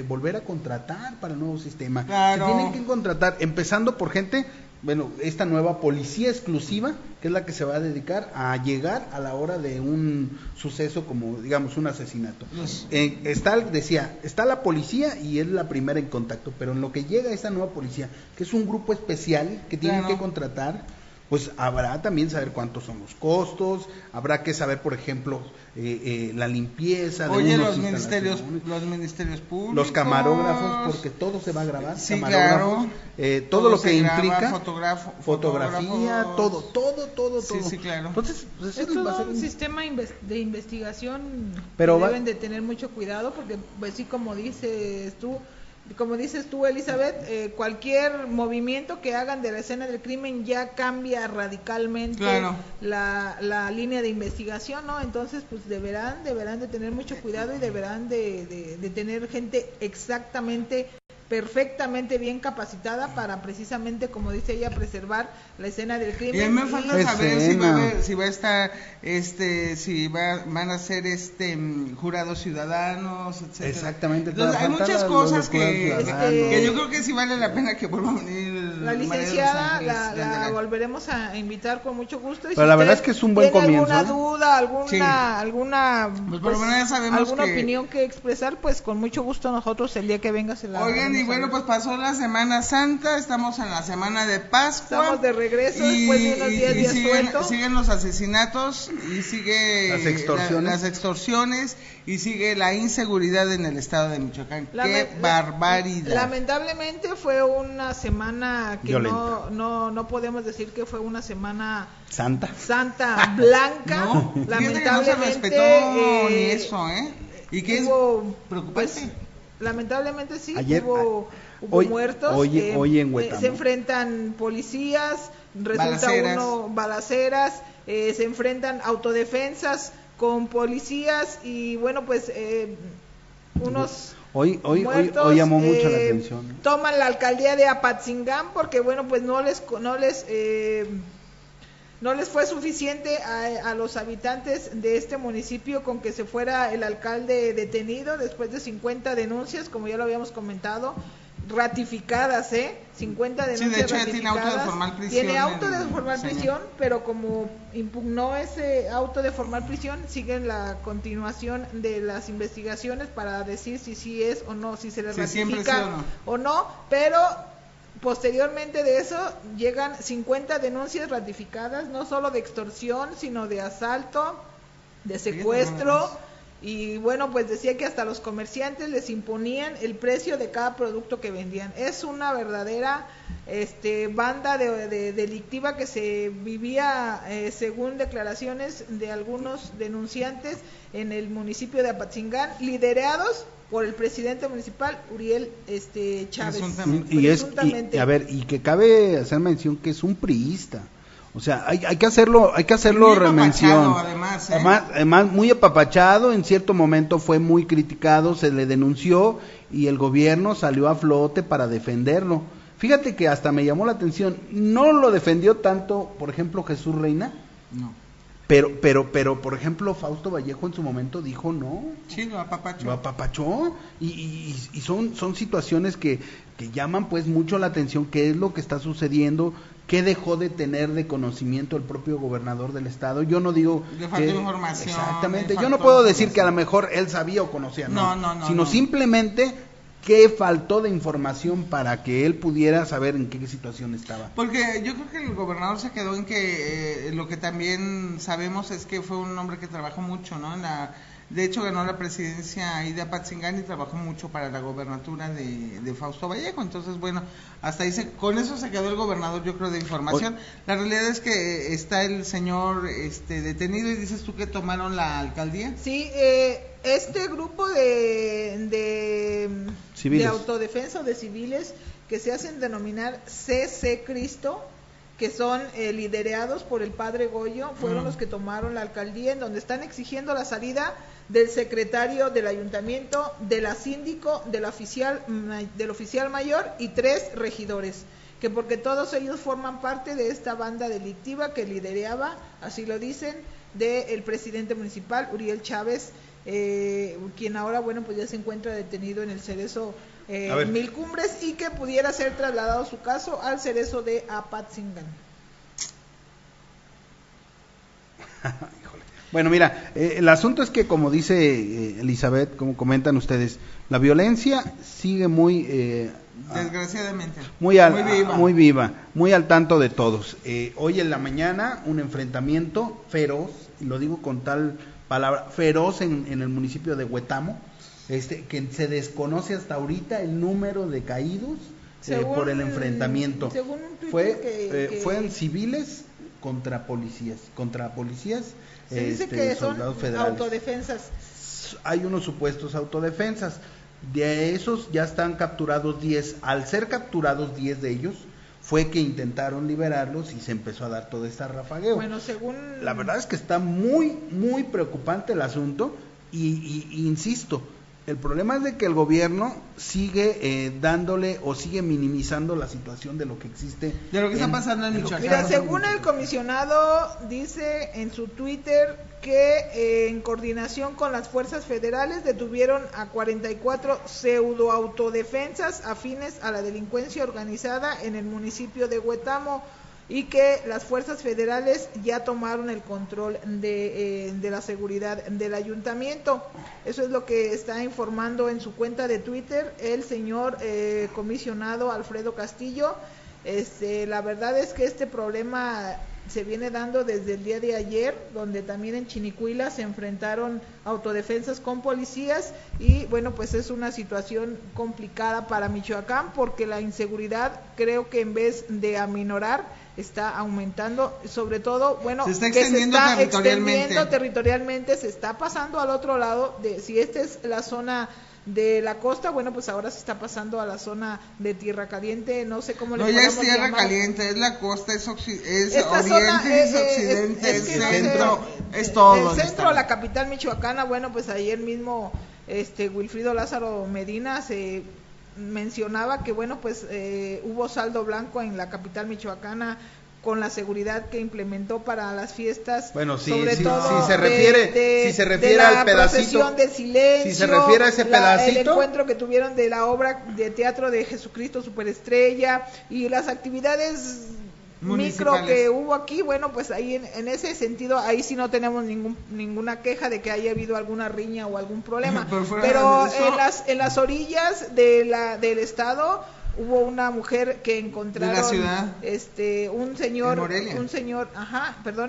volver a contratar para el nuevo sistema? Claro. Se tienen que contratar, empezando por gente, bueno, esta nueva policía exclusiva, que es la que se va a dedicar a llegar a la hora de un suceso como, digamos, un asesinato. Está la policía y es la primera en contacto, pero en lo que llega esa nueva policía, que es un grupo especial que tienen Claro. que contratar, pues habrá también saber cuántos son los costos, habrá que saber, por ejemplo, la limpieza de Oye, unos los ministerios instalaciones, públicos. los camarógrafos, porque todo se va a grabar, Sí, camarógrafos, claro. todo lo se que graba, implica fotografía, fotógrafos. todo. Sí, claro. Entonces, pues, Es eso va a ser todo un sistema de investigación, Pero va- deben de tener mucho cuidado porque pues sí, como dices tú Elizabeth, cualquier movimiento que hagan de la escena del crimen ya cambia radicalmente Claro. la línea de investigación, ¿no? Entonces pues deberán de tener mucho cuidado y deberán de tener gente exactamente, perfectamente bien capacitada para precisamente, como dice ella, preservar la escena del crimen. Y a mí me falta Escena. saber si va a estar, van a ser jurados ciudadanos, etcétera. Exactamente. Entonces, hay faltan muchas los cosas jurados ciudadanos. que yo creo que sí vale la pena que vuelva a venir La María de los licenciada Ángeles la Yanderal. volveremos a invitar con mucho gusto. Y Pero la usted verdad es que es un buen tiene comienzo, alguna ¿eh? duda, Sí. alguna Pues por lo menos ya sabemos alguna que- opinión que expresar, pues con mucho gusto nosotros el día que venga se la Oigan, y Sí, bueno, pues pasó la Semana Santa, estamos en la Semana de Pascua. Estamos de regreso después de unos 10 días sueltos. Siguen los asesinatos y sigue las extorsiones y sigue la inseguridad en el estado de Michoacán. ¡Qué barbaridad! Lamentablemente fue una semana que violenta. no podemos decir que fue una semana Santa blanca. No, lamentablemente no se respetó ni eso, ¿Y qué es preocupante? Pues, lamentablemente sí, Ayer, hubo hoy, muertos. Hoy en Huetamo se enfrentan policías, balaceras, se enfrentan autodefensas con policías y bueno, pues unos hoy muertos, llamó mucho la atención. Toman la alcaldía de Apatzingán porque bueno, pues no les fue suficiente a los habitantes de este municipio con que se fuera el alcalde detenido después de 50 denuncias, como ya lo habíamos comentado, ratificadas, 50 denuncias de hecho, ratificadas. Tiene auto de formal prisión, pero como impugnó ese auto de formal prisión, siguen la continuación de las investigaciones para decir si sí es o no, si se le ratifica o no, pero posteriormente de eso llegan 50 denuncias ratificadas, no solo de extorsión, sino de asalto, de secuestro, y bueno, pues decía que hasta los comerciantes les imponían el precio de cada producto que vendían. Es una verdadera banda delictiva que se vivía, según declaraciones de algunos denunciantes en el municipio de Apatzingán, liderados por el presidente municipal Uriel Chávez. Y que cabe hacer mención que es un priista. O sea, hay que hacerlo remención. Además, muy apapachado, en cierto momento fue muy criticado, se le denunció y el gobierno salió a flote para defenderlo. Fíjate que hasta me llamó la atención, no lo defendió tanto, por ejemplo, Jesús Reina. No. Pero, por ejemplo, Fausto Vallejo en su momento dijo no. Sí, lo apapachó. Lo apapachó y son situaciones que llaman pues mucho la atención, qué es lo que está sucediendo, qué dejó de tener de conocimiento el propio gobernador del estado. Yo no digo le faltó información. Exactamente, yo no puedo decir que a lo mejor él sabía o conocía, sino simplemente ¿qué faltó de información para que él pudiera saber en qué situación estaba? Porque yo creo que el gobernador se quedó en que lo que también sabemos es que fue un hombre que trabajó mucho, ¿no? De hecho ganó la presidencia ahí de Apatzingán y trabajó mucho para la gobernatura de Fausto Vallejo. Entonces, bueno, hasta ahí con eso se quedó el gobernador, yo creo, de información. La realidad es que está el señor detenido y dices tú que tomaron la alcaldía. Sí, este grupo de autodefensa o de civiles que se hacen denominar CC Cristo, que son liderados por el padre Goyo, fueron los que tomaron la alcaldía, en donde están exigiendo la salida del secretario del ayuntamiento, de la síndico, del oficial mayor y 3 regidores, que porque todos ellos forman parte de esta banda delictiva que lideraba, así lo dicen, del presidente municipal Uriel Chávez, quien ahora, bueno, pues ya se encuentra detenido en el Cerezo Mil Cumbres y que pudiera ser trasladado su caso al Cerezo de Apatzingán. Bueno, mira, el asunto es que, como dice Elizabeth, como comentan ustedes, la violencia sigue muy desgraciadamente muy viva, muy al tanto de todos. Hoy en la mañana un enfrentamiento feroz, y lo digo con tal palabra, feroz en el municipio de Huetamo, que se desconoce hasta ahorita el número de caídos por el enfrentamiento. Fueron civiles contra policías. Se dice que son soldados federales. Autodefensas. Hay unos supuestos autodefensas. De esos ya están capturados 10. Al ser capturados 10 de ellos, fue que intentaron liberarlos y se empezó a dar todo este rafagueo. Bueno, la verdad es que está muy, muy preocupante el asunto y insisto, el problema es de que el gobierno sigue dándole o sigue minimizando la situación de lo que existe. De lo que está pasando en Michoacán. Mira, según el comisionado, dice en su Twitter que en coordinación con las fuerzas federales detuvieron a 44 pseudoautodefensas afines a la delincuencia organizada en el municipio de Huetamo. y que las fuerzas federales ya tomaron el control de la seguridad del ayuntamiento. Eso es lo que está informando en su cuenta de Twitter el señor comisionado Alfredo Castillo. La verdad es que este problema se viene dando desde el día de ayer, donde también en Chinicuila se enfrentaron autodefensas con policías, y bueno, pues es una situación complicada para Michoacán, porque la inseguridad, creo que en vez de aminorar, está aumentando, sobre todo, bueno, se está extendiendo territorialmente, se está pasando al otro lado, si esta es la zona de la costa, bueno, pues ahora se está pasando a la zona de Tierra Caliente, no sé cómo le podemos llamar. No, ya es Tierra Caliente, es la costa, es oriente, es occidente, es centro, es todo. El centro, la capital michoacana, bueno, pues ayer mismo Wilfrido Lázaro Medina se mencionaba que, bueno, pues hubo saldo blanco en la capital michoacana con la seguridad que implementó para las fiestas. Bueno, sí, sobre todo si se refiere al pedacito, de silencio, si se refiere a ese pedacito, el encuentro que tuvieron de la obra de teatro de Jesucristo Superestrella y las actividades micro que hubo aquí, bueno, pues ahí en ese sentido, ahí sí no tenemos ninguna queja de que haya habido alguna riña o algún problema, pero en las orillas del estado hubo una mujer que encontraron de la ciudad, un señor,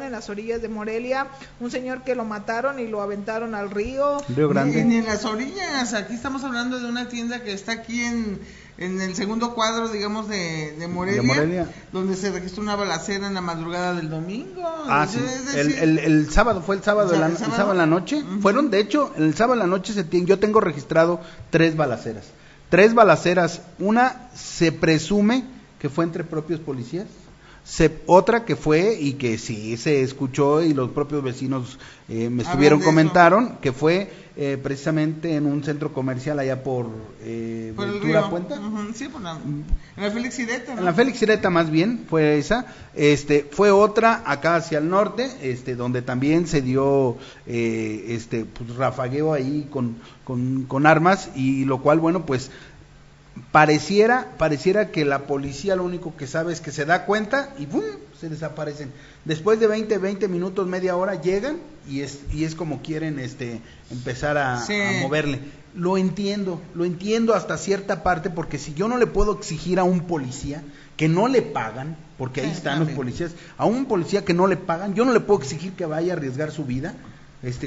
en las orillas de Morelia, un señor que lo mataron y lo aventaron al río Grande. Ni en las orillas, aquí estamos hablando de una tienda que está aquí en el segundo cuadro, digamos, de Morelia, donde se registró una balacera en la madrugada del domingo. Sí. El sábado, fue el sábado en la noche. Uh-huh. Fueron, de hecho, el sábado en la noche yo tengo registrado 3 balaceras. 3 balaceras, una se presume que fue entre propios policías, otra que fue y que sí se escuchó y los propios vecinos comentaron que fue precisamente en un centro comercial allá por Ventura Puente. Uh-huh, sí, en la Félix Ireta, ¿no? En la Félix Ireta más bien fue esa. Fue otra acá hacia el norte, donde también se dio pues rafagueo ahí con armas, y lo cual, bueno, pues pareciera que la policía lo único que sabe es que se da cuenta y ¡bum!, se desaparecen. Después de 20 minutos, media hora llegan y es como quieren empezar a moverle. Lo entiendo hasta cierta parte, porque si yo no le puedo exigir a un policía que no le pagan, porque ahí están los policías, a un policía que no le pagan, yo no le puedo exigir que vaya a arriesgar su vida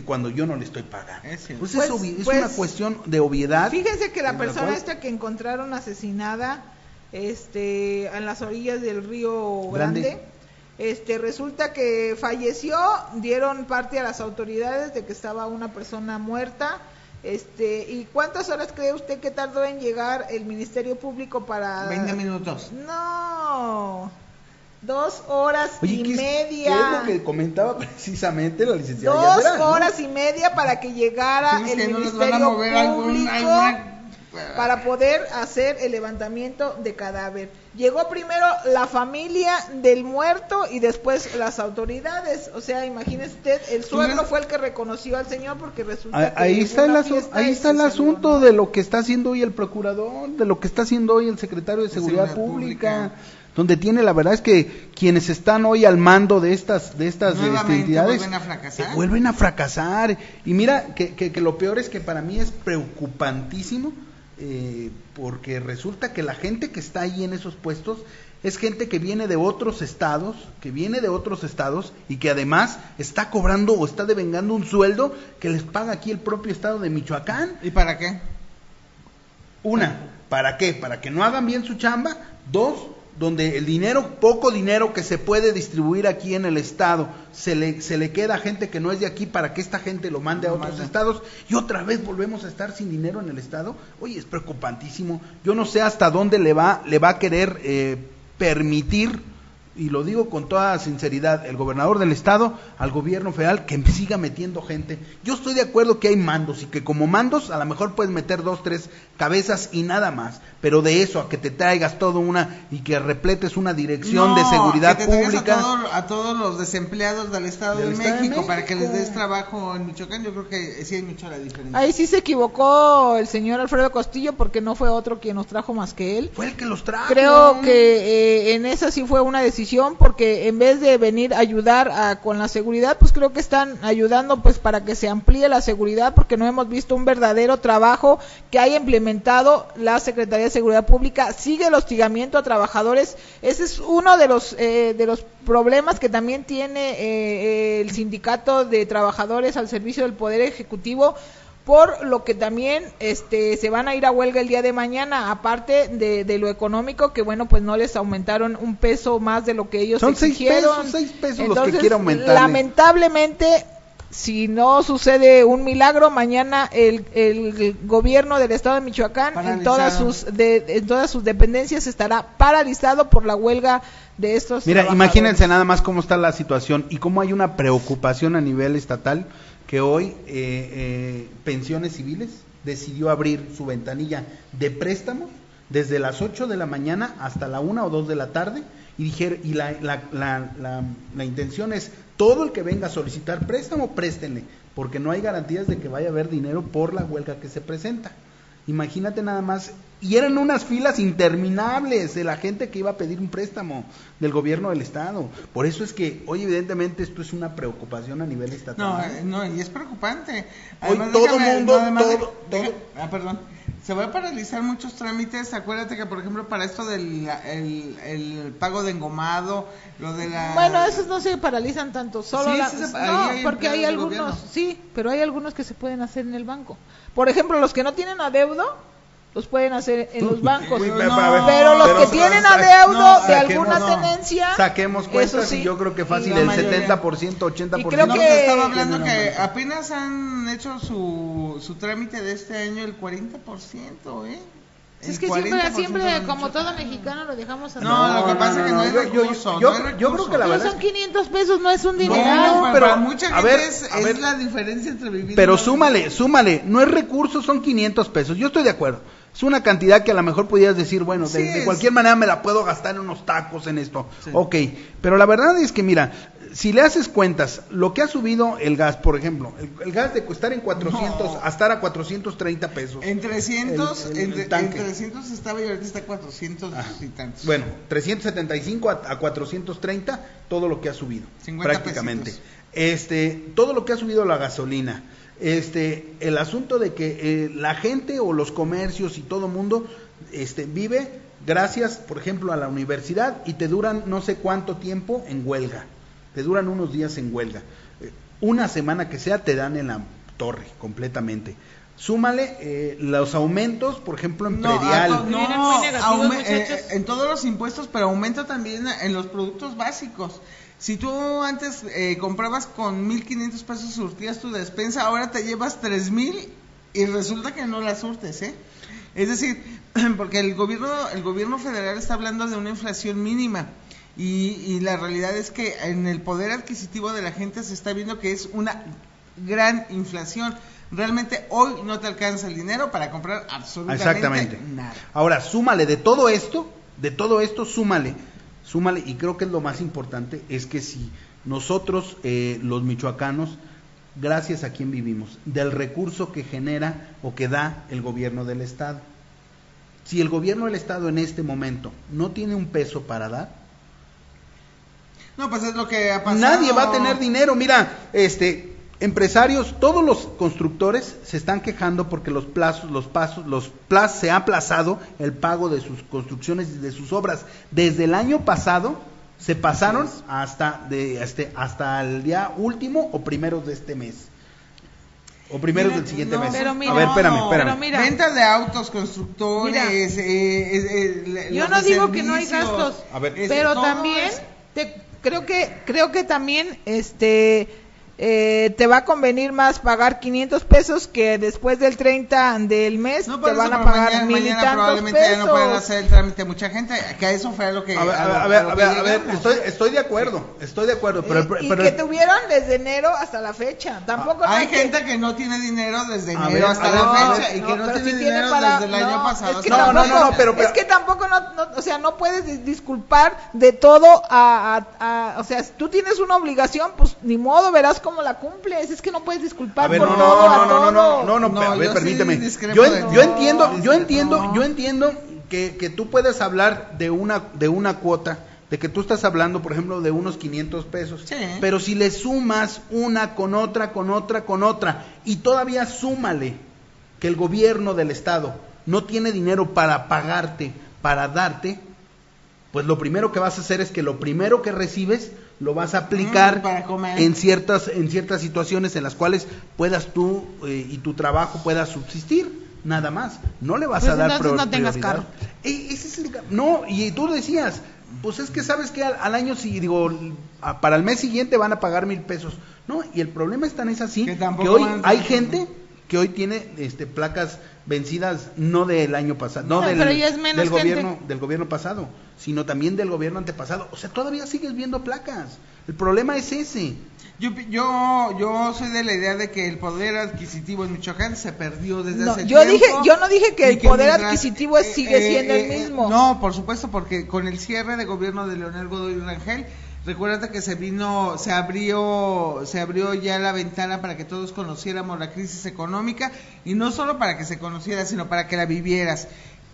cuando yo no le estoy pagando. Pues es una cuestión de obviedad. Fíjense que la persona que encontraron asesinada en las orillas del río Grande, resulta que falleció, dieron parte a las autoridades de que estaba una persona muerta. ¿Y cuántas horas cree usted que tardó en llegar el Ministerio Público para 20 minutos? No, 2 horas y media. ¿Qué es lo que comentaba precisamente la licenciada 2 Yadera, horas y media para que llegara el Ministerio Público para poder hacer el levantamiento de cadáver. Llegó primero la familia del muerto y después las autoridades. O sea, imagínese usted, el suegro fue el que reconoció al señor, porque resulta que ahí está el asunto de lo que está haciendo hoy el procurador, de lo que está haciendo hoy el secretario de Seguridad Pública, donde tiene, la verdad es que quienes están hoy al mando de estas entidades vuelven a fracasar. Y mira que lo peor es que para mí es preocupantísimo, porque resulta que la gente que está ahí en esos puestos es gente que viene de otros estados, y que además está cobrando o está devengando un sueldo que les paga aquí el propio estado de Michoacán. ¿Y para qué? ¿Para qué? Para que no hagan bien su chamba. 2, donde el poco dinero que se puede distribuir aquí en el estado, se le queda a gente que no es de aquí para que esta gente lo mande a otros estados, y otra vez volvemos a estar sin dinero en el estado. Oye, es preocupantísimo. Yo no sé hasta dónde le va a querer permitir, y lo digo con toda sinceridad, el gobernador del estado al gobierno federal, que siga metiendo gente. Yo estoy de acuerdo que hay mandos, y que como mandos a lo mejor puedes meter 2, 3 cabezas y nada más, pero de eso a que te traigas todo y que repletes una dirección de seguridad pública a todos los desempleados del estado de México para que les des trabajo en Michoacán, yo creo que sí hay mucha la diferencia. Ahí sí se equivocó el señor Alfredo Castillo, porque no fue otro quien nos trajo más que él. Fue el que los trajo. Creo que en esa sí fue una decisión oposición, porque en vez de venir a ayudar con la seguridad, pues creo que están ayudando pues para que se amplíe la seguridad, porque no hemos visto un verdadero trabajo que haya implementado la Secretaría de Seguridad Pública. Sigue el hostigamiento a trabajadores. Ese es uno de los problemas que también tiene el sindicato de trabajadores al servicio del Poder Ejecutivo, por lo que también se van a ir a huelga el día de mañana, aparte de lo económico, que bueno, pues no les aumentaron un peso más de lo que ellos exigieron. Son 6 pesos Entonces, los que quiere aumentar. Lamentablemente, si no sucede un milagro, mañana el gobierno del estado de Michoacán en todas sus dependencias estará paralizado por la huelga de estos trabajadores. Imagínense nada más cómo está la situación y cómo hay una preocupación a nivel estatal, que hoy Pensiones Civiles decidió abrir su ventanilla de préstamos desde las 8 de la mañana hasta la 1 o 2 de la tarde, y la intención es: todo el que venga a solicitar préstamo, préstenle, porque no hay garantías de que vaya a haber dinero por la huelga que se presenta. Imagínate nada más, y eran unas filas interminables de la gente que iba a pedir un préstamo del gobierno del estado. Por eso es que hoy evidentemente esto es una preocupación a nivel estatal. No, y es preocupante. Además, hoy todo mundo, perdón. Se va a paralizar muchos trámites. Acuérdate que, por ejemplo, para esto del el pago de engomado, lo de la... Bueno, esos no se paralizan tanto, solo sí, porque hay algunos, sí, pero hay algunos que se pueden hacer en el banco. Por ejemplo, los que no tienen adeudo, los pueden hacer en los bancos. Pero los que tienen adeudo de alguna tenencia, saquemos cuentas, sí, y yo creo que fácil el 70%, 80%. Y creo que estaba hablando que apenas han hecho su trámite de este año el 40%, Es que siempre como todo mexicano lo dejamos a lo que pasa es que no hay recursos. Yo creo que la verdad son 500 pesos, no es un dinero. Pero para mucha gente es la diferencia entre vivir. Pero súmale, no es recurso, son 500 pesos. Yo estoy de acuerdo. Es una cantidad que a lo mejor pudieras decir, bueno, de cualquier manera me la puedo gastar en unos tacos, en esto. Sí. Ok, pero la verdad es que mira, si le haces cuentas, lo que ha subido el gas, por ejemplo, el gas de costar en 400 a estar a 430 pesos. En 300, en 300 estaba y ahorita está a 400 y tantos. Bueno, 375 a 430, todo lo que ha subido, 50 prácticamente. Pesitos. Todo lo que ha subido la gasolina. El asunto de que la gente o los comercios y todo mundo vive gracias, por ejemplo, a la universidad, y te duran no sé cuánto tiempo en huelga. Te duran unos días en huelga. Una semana que sea te dan en la torre completamente. Súmale los aumentos, por ejemplo, en predial. En todos los impuestos, pero aumenta también en los productos básicos. Si tú antes comprabas con 1,500 pesos, surtías tu despensa, ahora te llevas 3,000 y resulta que no la surtes, Es decir, porque el gobierno federal está hablando de una inflación mínima. Y la realidad es que en el poder adquisitivo de la gente se está viendo que es una gran inflación. Realmente hoy no te alcanza el dinero para comprar absolutamente nada. Ahora, súmale de todo esto, súmale, y creo que es lo más importante, es que si nosotros, los michoacanos, gracias a quien vivimos, del recurso que genera o que da el gobierno del estado, si el gobierno del estado en este momento no tiene un peso para dar, no, pues es lo que ha pasado. Nadie va a tener dinero. Mira, empresarios, todos los constructores se están quejando porque los plazos se ha aplazado el pago de sus construcciones y de sus obras. Desde el año pasado se pasaron hasta el día último o primeros de este mes. O primeros del siguiente mes. Pero mira, a ver, espérame. Mira, venta de autos, constructores, yo no digo que no hay gastos, pero también creo que también te va a convenir más pagar 500 pesos que después del 30 del mes te van a pagar 1,000 y tantos probablemente pesos. Ya no pueden hacer el trámite mucha gente, que a eso fue lo que... A ver, estoy de acuerdo, pero y que tuvieron desde enero hasta la fecha, tampoco hay gente que no tiene dinero desde enero hasta la fecha, y que no tiene dinero desde el año pasado. Es que tampoco, o sea, no puedes disculpar de todo o sea, si tú tienes una obligación, pues ni modo, verás cómo la cumples. Es que no puedes disculpar por todo. No, a ver, permíteme. Yo entiendo que tú puedes hablar de una cuota de que tú estás hablando, por ejemplo, de unos 500 pesos, Sí. pero si le sumas una con otra, y todavía súmale que el gobierno del estado no tiene dinero para pagarte, para darte, pues lo primero que vas a hacer es que lo primero que recibes lo vas a aplicar para comer. en ciertas situaciones en las cuales puedas tú y tu trabajo pueda subsistir, nada más. No le vas Pues a dar entonces no tengas prioridad. carro. Ese es no, y tú decías, pues es que sabes que al año, si digo, para el mes siguiente van a pagar 1,000 pesos. No, y el problema está en así, Que que tampoco hoy van a- hay gente que hoy tiene placas vencidas no del año pasado, no, No, del, pero ya es menos del gobierno pasado, sino también del gobierno antepasado. O sea, todavía sigues viendo placas. El problema es ese. Yo soy de la idea de que el poder adquisitivo en Michoacán se perdió desde No, hace yo tiempo. no dije que y el poder mientras- adquisitivo sigue siendo el mismo. No, por supuesto, porque con el cierre de gobierno de Leonel Godoy Rangel, recuérdate que se abrió ya la ventana para que todos conociéramos la crisis económica, y no solo para que se conociera, sino para que la vivieras.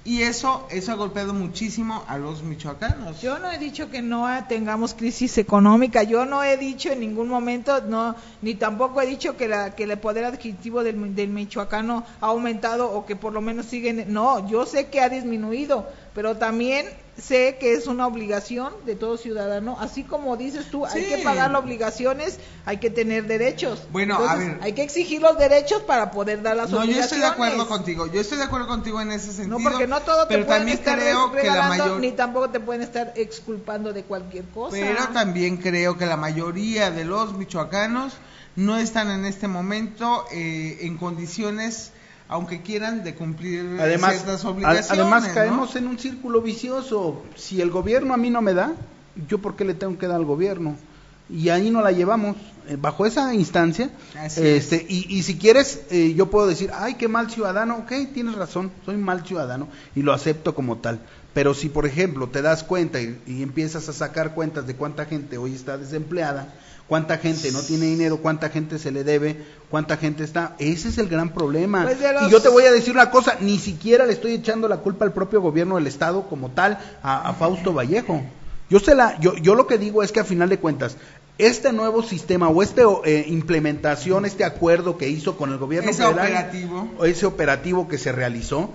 Y eso ha golpeado muchísimo a los michoacanos. Yo no he dicho que no tengamos crisis económica, yo no he dicho en ningún momento, no, ni tampoco he dicho que el poder adquisitivo del michoacano ha aumentado o que por lo menos siguen, no, yo sé que ha disminuido, pero también sé que es una obligación de todo ciudadano, así como dices tú, hay Sí. que pagar las obligaciones, hay que tener derechos. Bueno, entonces, a ver. hay que exigir los derechos para poder dar las No, yo obligaciones. estoy de acuerdo contigo en ese sentido. No, porque no todo te pero pueden también estar creo que la regalando, ni tampoco te pueden estar exculpando de cualquier cosa. Pero también creo que la mayoría de los michoacanos no están en este momento en condiciones, aunque quieran, de cumplir ciertas obligaciones. Además ¿no? caemos en un círculo vicioso. Si el gobierno a mí no me da, ¿yo por qué le tengo que dar al gobierno? Y ahí no la llevamos, bajo esa instancia. Así es. Y si quieres, yo puedo decir, ay, qué mal ciudadano. Ok, tienes razón, soy mal ciudadano y lo acepto como tal. Pero si, por ejemplo, te das cuenta y empiezas a sacar cuentas de cuánta gente hoy está desempleada, cuánta gente no tiene dinero, cuánta gente se le debe, cuánta gente está, ese es el gran problema. Pues Y yo te voy a decir una cosa, ni siquiera le estoy echando la culpa al propio gobierno del estado como tal, a Fausto Vallejo. Yo lo que digo es que a final de cuentas, este nuevo sistema o implementación, este acuerdo que hizo con el gobierno federal, ese operativo que se realizó,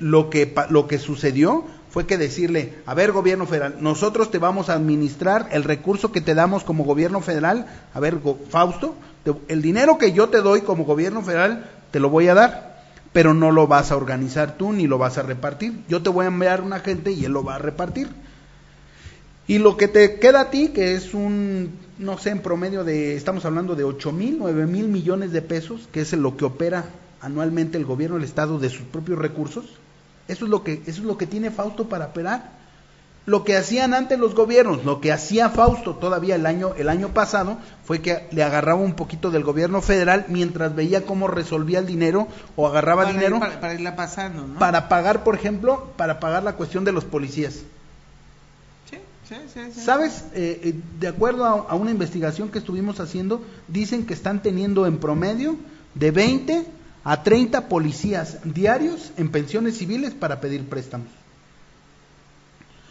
lo que sucedió fue que decirle, a ver, gobierno federal, nosotros te vamos a administrar el recurso que te damos como gobierno federal, a ver, Fausto, el dinero que yo te doy como gobierno federal, te lo voy a dar, pero no lo vas a organizar tú ni lo vas a repartir, yo te voy a enviar un agente y él lo va a repartir. Y lo que te queda a ti, que es no sé, en promedio estamos hablando de 8,000, 9,000 millones de pesos, que es lo que opera anualmente el gobierno del estado de sus propios recursos, eso es lo que tiene Fausto para operar. Lo que hacían antes los gobiernos, lo que hacía Fausto todavía el año pasado, fue que le agarraba un poquito del gobierno federal mientras veía cómo resolvía el dinero o agarraba dinero para irla pasando, ¿no? para pagar, por ejemplo, para pagar la cuestión de los policías. Sí. ¿Sabes? De acuerdo a una investigación que estuvimos haciendo, dicen que están teniendo en promedio de 20 a 30 policías diarios en pensiones civiles para pedir préstamos.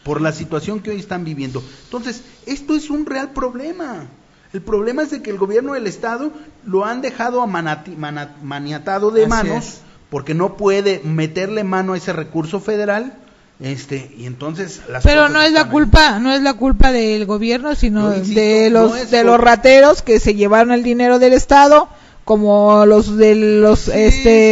Por la situación que hoy están viviendo. Entonces, esto es un real problema. El problema es de que el gobierno del estado lo han dejado maniatado de manos, porque no puede meterle mano a ese recurso federal. Y entonces pero no es la culpa del gobierno, sino insisto, de los no los rateros que se llevaron el dinero del estado, como los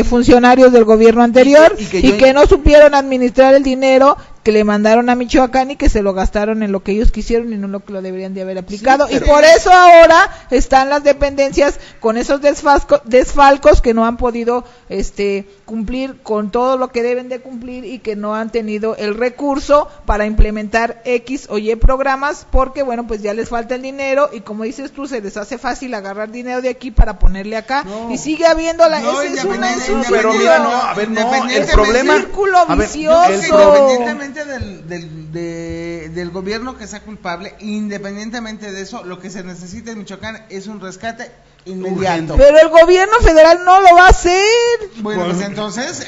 funcionarios del gobierno anterior y que no supieron administrar el dinero que le mandaron a Michoacán y que se lo gastaron en lo que ellos quisieron y no lo que lo deberían de haber aplicado. Y por eso ahora están las dependencias con esos desfalcos que no han podido cumplir con todo lo que deben de cumplir y que no han tenido el recurso para implementar X o Y programas, porque bueno, pues ya les falta el dinero y como dices tú, se les hace fácil agarrar dinero de aquí para ponerle acá y sigue habiendo ese es una pero mira, no, a ver, no, el problema, círculo vicioso. Independientemente del gobierno que sea culpable, independientemente de eso, lo que se necesita en Michoacán es un rescate inmediato. Pero el gobierno federal no lo va a hacer. Bueno, pues entonces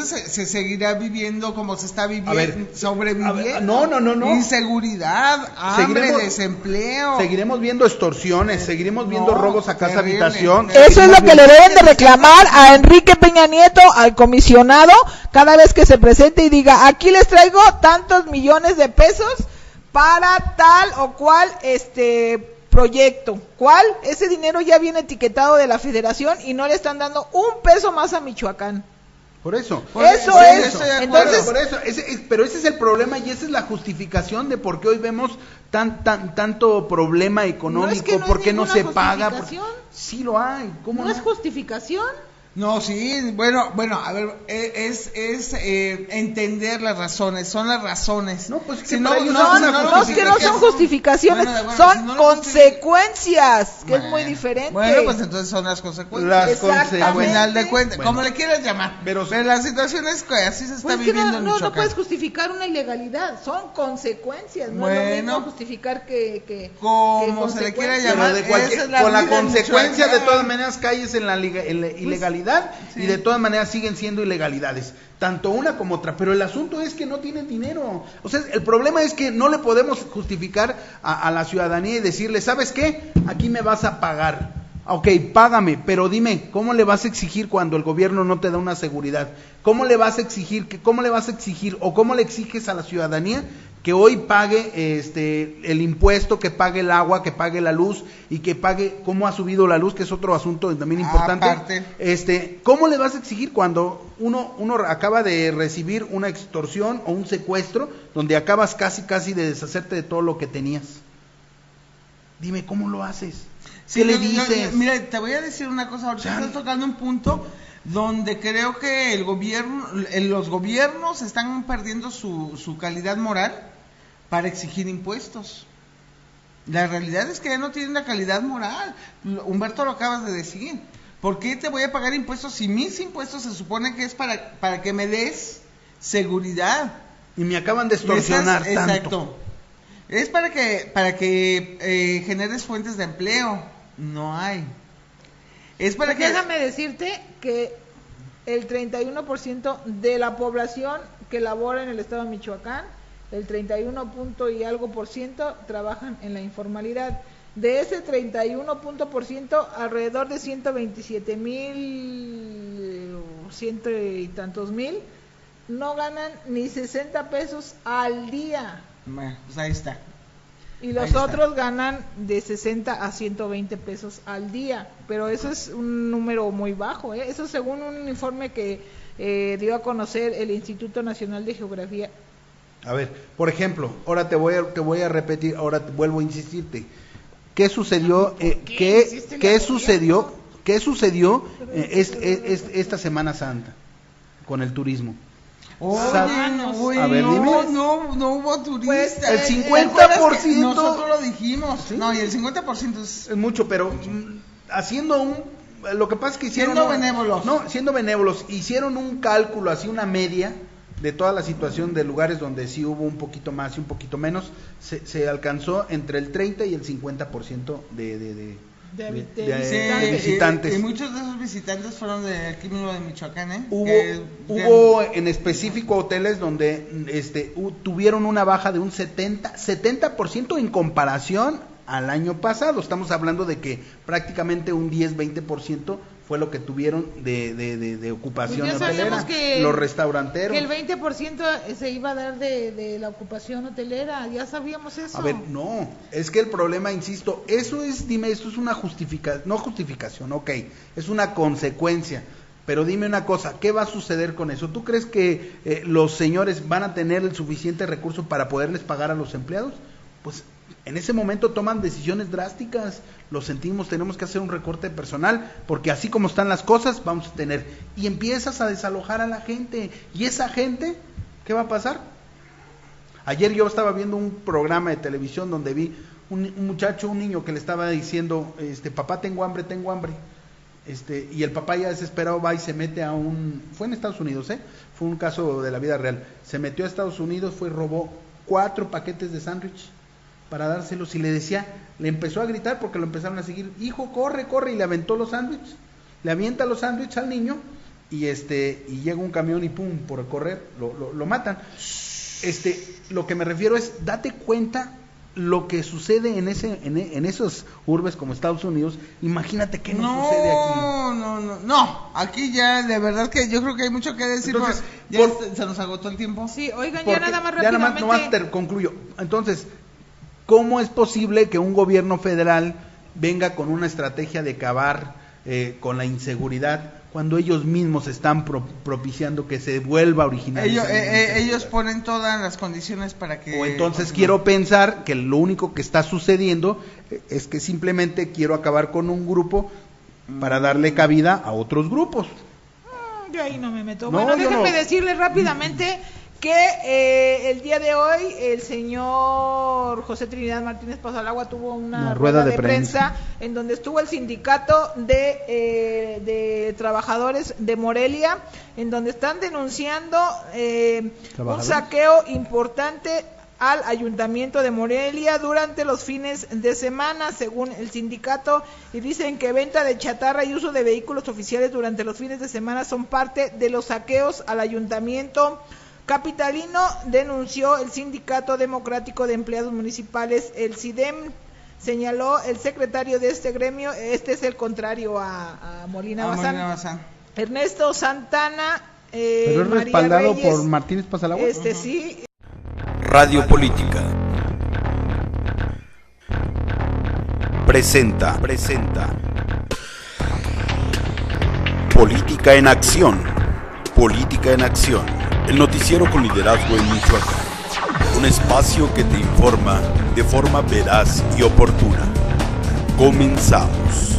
se seguirá viviendo como se está viviendo, sobreviviendo. No. Inseguridad, hambre, desempleo. Seguiremos viendo extorsiones, seguiremos viendo robos a casa habitación. Eso es lo que le deben de reclamar a Enrique Peña Nieto, al comisionado, cada vez que se presente y diga, aquí les traigo tantos millones de pesos para tal o cual proyecto. ¿Cuál? Ese dinero ya viene etiquetado de la federación y no le están dando un peso más a Michoacán. Por eso. Entonces, pero ese es el problema y esa es la justificación de por qué hoy vemos tanto problema económico, por qué no se paga. Sí lo hay. ¿Cómo no? ¿No es justificación? No, sí, bueno, a ver, es entender las razones, son las razones. No, pues que no son justificaciones, son consecuencias, que es muy diferente. Bueno, pues entonces son las consecuencias. A final de cuentas, como le quieras llamar. Pero la situación es que así se está viviendo en Michoacán. No puedes justificar una ilegalidad, son consecuencias, no es lo mismo justificar que como se le quiera llamar. Con la consecuencia de todas maneras caes en la ilegalidad. Sí. Y de todas maneras siguen siendo ilegalidades, tanto una como otra, pero el asunto es que no tienen dinero. O sea, el problema es que no le podemos justificar a la ciudadanía y decirle, ¿sabes qué? Aquí me vas a pagar. Ok, págame, pero dime, ¿cómo le vas a exigir cuando el gobierno no te da una seguridad? ¿Cómo le vas a exigir o cómo le exiges a la ciudadanía que hoy pague el impuesto, que pague el agua, que pague la luz y que pague cómo ha subido la luz, que es otro asunto también importante? ¿Cómo le vas a exigir cuando uno acaba de recibir una extorsión o un secuestro donde acabas casi de deshacerte de todo lo que tenías? Dime, ¿cómo lo haces? ¿Qué le dices? Mira, te voy a decir una cosa, ahorita estás tocando un punto donde creo que los gobiernos están perdiendo su calidad moral para exigir impuestos. La realidad es que ya no tienen la calidad moral. Humberto, lo acabas de decir. ¿Por qué te voy a pagar impuestos si mis impuestos se supone que es para que me des seguridad? Y me acaban de extorsionar tanto. Exacto. Es para que generes fuentes de empleo. No hay. Es para que... Déjame decirte que el 31% de la población que labora en el estado de Michoacán, el 31 punto y algo por ciento trabajan en la informalidad. De ese 31% alrededor de 127,000, ciento y tantos mil, no ganan ni 60 pesos al día. Bueno, pues ahí está. Y los otros ganan de 60 a 120 pesos al día, pero eso es un número muy bajo, ¿eh? Eso según un informe que dio a conocer el Instituto Nacional de Geografía. A ver, por ejemplo, ahora te voy a repetir, ahora vuelvo a insistirte. ¿Qué sucedió? ¿Qué sucedió esta Semana Santa con el turismo? Oye, a ver, dime. No hubo turistas. El 50%. Nosotros lo dijimos. ¿Sí? No, y el 50% es mucho, pero haciendo lo que pasa es que hicieron siendo benévolos, hicieron un cálculo, así una media de toda la situación de lugares donde sí hubo un poquito más y un poquito menos, se alcanzó entre el 30 y el 50% de visitantes. Y muchos de esos visitantes fueron de aquí mismo de Michoacán, ¿eh? Hubo en específico hoteles donde tuvieron una baja de un 70% en comparación al año pasado. Estamos hablando de que prácticamente un 10-20% fue lo que tuvieron de ocupación hotelera, los restauranteros. Que el 20% se iba a dar de la ocupación hotelera, ya sabíamos eso. A ver, no, es que el problema, insisto, esto es una justificación, ok, es una consecuencia, pero dime una cosa, ¿qué va a suceder con eso? ¿Tú crees que los señores van a tener el suficiente recurso para poderles pagar a los empleados? Pues en ese momento toman decisiones drásticas, lo sentimos, tenemos que hacer un recorte personal, porque así como están las cosas, vamos a tener, y empiezas a desalojar a la gente, y esa gente, ¿qué va a pasar? Ayer yo estaba viendo un programa de televisión donde vi un niño que le estaba diciendo, papá, tengo hambre, y el papá ya desesperado va y se mete fue en Estados Unidos, fue un caso de la vida real, se metió a Estados Unidos, fue y robó 4 paquetes de sándwich, para dárselos y le decía, le empezó a gritar porque lo empezaron a seguir, hijo, corre, corre, y le aventó los sándwiches, le avienta los sándwiches al niño y y llega un camión y pum, por correr, lo matan. Lo que me refiero es, date cuenta lo que sucede en esos urbes como Estados Unidos, imagínate qué no sucede aquí. No, aquí ya de verdad que yo creo que hay mucho que decir. Entonces, se nos agotó el tiempo. Sí, oigan, Porque, ya nada más rápidamente. Concluyo. Entonces, ¿cómo es posible que un gobierno federal venga con una estrategia de acabar con la inseguridad cuando ellos mismos están propiciando que se vuelva originario? Ellos ponen todas las condiciones para que... O entonces quiero pensar que lo único que está sucediendo es que simplemente quiero acabar con un grupo para darle cabida a otros grupos. Yo ahí no me meto. No, bueno, déjenme no. decirles rápidamente que el día de hoy el señor José Trinidad Martínez Pasalagua tuvo una rueda de prensa en donde estuvo el sindicato de trabajadores de Morelia, en donde están denunciando un saqueo importante al ayuntamiento de Morelia durante los fines de semana, según el sindicato, y dicen que venta de chatarra y uso de vehículos oficiales durante los fines de semana son parte de los saqueos al ayuntamiento capitalino, denunció el Sindicato Democrático de Empleados Municipales, el SIDEM. Señaló el secretario de este gremio, este es el contrario a Molina Bazán. Ernesto Santana, pero es María respaldado Reyes, por Martínez Pasalagua. Sí. Radio Política presenta Política en Acción. Política en Acción, el noticiero con liderazgo en Michoacán. Un espacio que te informa de forma veraz y oportuna. Comenzamos.